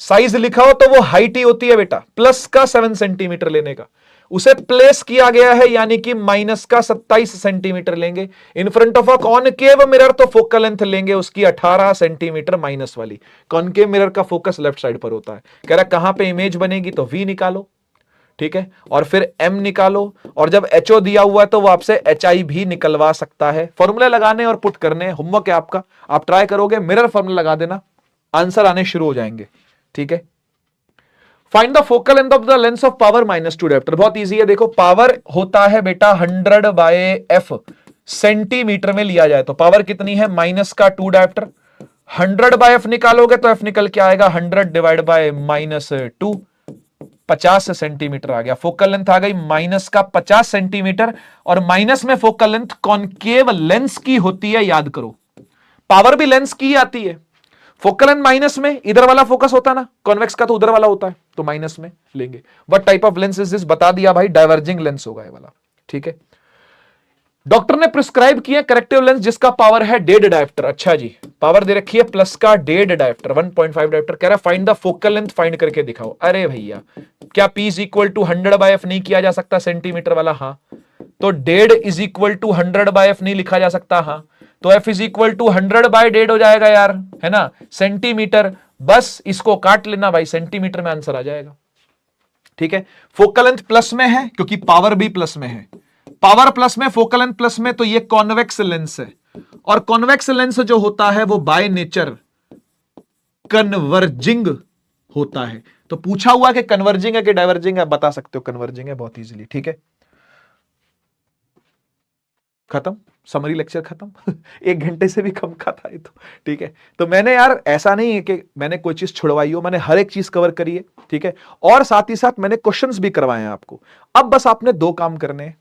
size लिखा हो तो वो हाइट ही होती है बेटा, प्लस का 7 सेंटीमीटर लेने का, उसे प्लेस किया गया है यानी कि माइनस का 27 सेंटीमीटर लेंगे। In front of a concave mirror तो फोकल लेंथ लेंगे उसकी 18 सेंटीमीटर माइनस वाली। कॉनकेव मिरर का फोकस लेफ्ट साइड पर होता है। कह रहा कहां पे इमेज बनेगी, तो V निकालो, ठीक है, और फिर M निकालो, और जब HO दिया हुआ है तो वो आपसे HI भी निकलवा सकता है। फॉर्मूले लगाने और पुट करने, होमवर्क है आपका, आप ट्राई करोगे, मिरर फॉर्मूला लगा देना, आंसर आने शुरू हो जाएंगे, ठीक है। Find the focal length of the lens of power -2 dioptre, बहुत इजी है। देखो पावर होता है बेटा 100/F, सेंटीमीटर में लिया जाए तो पावर कितनी है? -2 डायोप्टर। 100/F निकालोगे तो F निकल के आएगा 100 डिवाइड बाय -2, 50 सेंटीमीटर आ गया। फोकल लेंथ आ गई -50 सेंटीमीटर, और माइनस में फोकल लेंथ कॉनकेव लेंस की होती है, याद करो। पावर भी लेंस की आती है, फोकल लेंथ माइनस में, इधर वाला फोकस होता है ना, कॉन्वेक्स का तो उधर वाला होता है, तो माइनस में लेंगे। What type of lens is this, बता दिया भाई, डाइवर्जिंग लेंस होगा ये वाला, ठीक है। डॉक्टर ने प्रिस्क्राइब किया करेक्टिव लेंस जिसका पावर है 1.5 डायोप्टर। अच्छा जी, पावर दे रखी है प्लस का 1.5 डायोप्टर, 1.5 डायोप्टर। कह रहा find the focal length, find करके दिखाओ। अरे भैया, क्या P is equal to 100/F नहीं किया जा सकता, सेंटीमीटर वाला? हाँ, तो 1.5 इज इक्वल टू 100/F नहीं लिखा जा सकता? हाँ, तो F इज इक्वल टू 100/1.5 हो जाएगा यार, है ना, सेंटीमीटर। बस इसको काट लेना भाई, सेंटीमीटर में आंसर आ जाएगा, ठीक है। फोकल लेंथ प्लस में है क्योंकि पावर भी प्लस में है, पावर प्लस में, फोकल लेंथ प्लस में, तो ये कॉन्वेक्स लेंस है, और कॉन्वेक्स लेंस जो होता है वो बाय नेचर कन्वर्जिंग होता है। तो पूछा हुआ कि कन्वर्जिंग है कि डाइवर्जिंग है, बता सकते हो कन्वर्जिंग है बहुत इजीली। ठीक है, खत्म, समरी लेक्चर खत्म। 1 घंटे से भी कम का था ये तो। ठीक है, तो मैंने यार ऐसा नहीं है कि मैंने कोई चीज छुड़वाई हो, मैंने हर एक चीज कवर करी है। ठीक है, और साथ ही साथ मैंने क्वेश्चंस भी करवाए हैं आपको। अब बस आपने 2 काम करने हैं।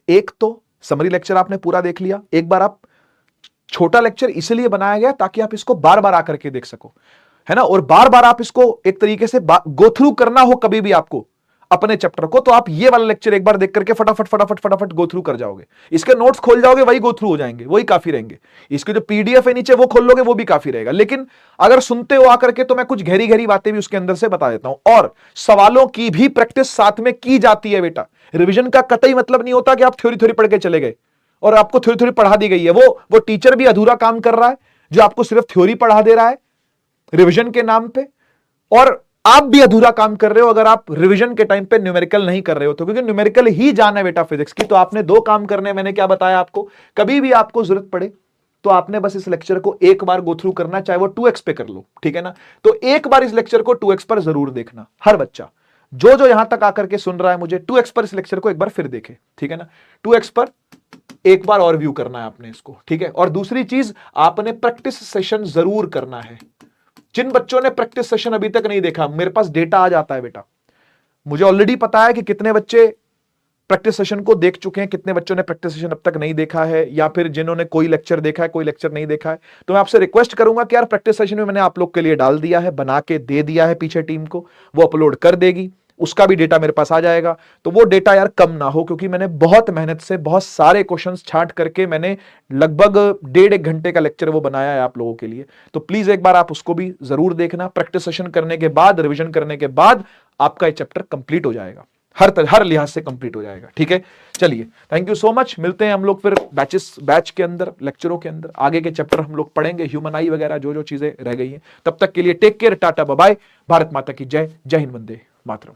एक तो समरी लेक्चर आपने पूरा देख लिया, एक बार आप, छोटा लेक्चर इसलिए बनाया गया ताकि आप इसको बार बार आकर के देख सको, है ना, और बार बार आप इसको एक तरीके से गो थ्रू करना हो कभी भी आपको अपने चैप्टर को, तो आप ये वाला लेक्चर एक बार देख करके फटाफट फटाफट फटाफट गो थ्रू कर जाओगे। इसके नोट्स खोल जाओगे, वही गो थ्रू हो जाएंगे, वही काफी रहेंगे। इसके जो पीडीएफ है नीचे वो खोल लोगे, वो भी काफी रहेगा। लेकिन अगर सुनते हो आकर के तो मैं कुछ गहरी गहरी बातें भी उसके अंदर से बता देता हूं, और सवालों की भी प्रैक्टिस साथ में की जाती है बेटा। रिविजन का कतई मतलब नहीं होता कि आप थ्योरी थ्योरी पढ़ के चले गए और आपको थ्योरी थ्योरी पढ़ा दी गई है। वो टीचर भी अधूरा काम कर रहा है जो आपको सिर्फ थ्योरी पढ़ा दे रहा है रिवीजन के नाम पे, और आप भी अधूरा काम कर रहे हो अगर आप रिवीजन के टाइम पे न्यूमेरिकल नहीं कर रहे हो तो। क्योंकि न्यूमेरिकल ही जाना है बेटा फिजिक्स की, तो आपने 2 काम करने। मैंने क्या बताया आपको, कभी भी आपको जरूरत पड़े तो आपने बस इस लेक्चर को एक बार गो थ्रू करना, चाहे वो 2x पे कर लो। ठीक है ना, तो एक बार इस लेक्चर को 2x पर जरूर देखना। हर बच्चा जो जो यहां तक आकर के सुन रहा है मुझे, 2x पर इस लेक्चर को एक बार फिर देखे। ठीक है ना, 2x पर एक बार और व्यू करना है आपने इसको। ठीक है, और दूसरी चीज, आपने प्रैक्टिस सेशन जरूर करना है। जिन बच्चों ने प्रैक्टिस सेशन अभी तक नहीं देखा, मेरे पास डेटा आ जाता है बेटा, मुझे ऑलरेडी पता है कि कितने बच्चे प्रैक्टिस सेशन को देख चुके हैं, कितने बच्चों ने प्रैक्टिस सेशन अब तक नहीं देखा है, या फिर जिन्होंने कोई लेक्चर देखा है कोई लेक्चर नहीं देखा है। तो मैं आपसे रिक्वेस्ट करूंगा कि यार प्रैक्टिस सेशन में मैंने आप लोग के लिए डाल दिया है, बना के दे दिया है पीछे टीम को, वो अपलोड कर देगी, उसका भी डेटा मेरे पास आ जाएगा। तो वो डेटा यार कम ना हो, क्योंकि मैंने बहुत मेहनत से बहुत सारे क्वेश्चंस छांट करके मैंने लगभग 1.5 घंटे का लेक्चर वो बनाया है आप लोगों के लिए। तो प्लीज एक बार आप उसको भी जरूर देखना। प्रैक्टिस सेशन करने के बाद, रिविजन करने के बाद आपका ये चैप्टर कंप्लीट हो जाएगा, हर लिहाज से कंप्लीट हो जाएगा। ठीक है, चलिए, थैंक यू सो मच। मिलते हैं हम लोग फिर बैच के अंदर, लेक्चरों के अंदर। आगे के चैप्टर हम लोग पढ़ेंगे, ह्यूमन आई वगैरह जो जो चीजें रह गई हैं। तब तक के लिए take care, tata bye bye, Bharat माता की जय, जय हिंद, वंदे मातरम।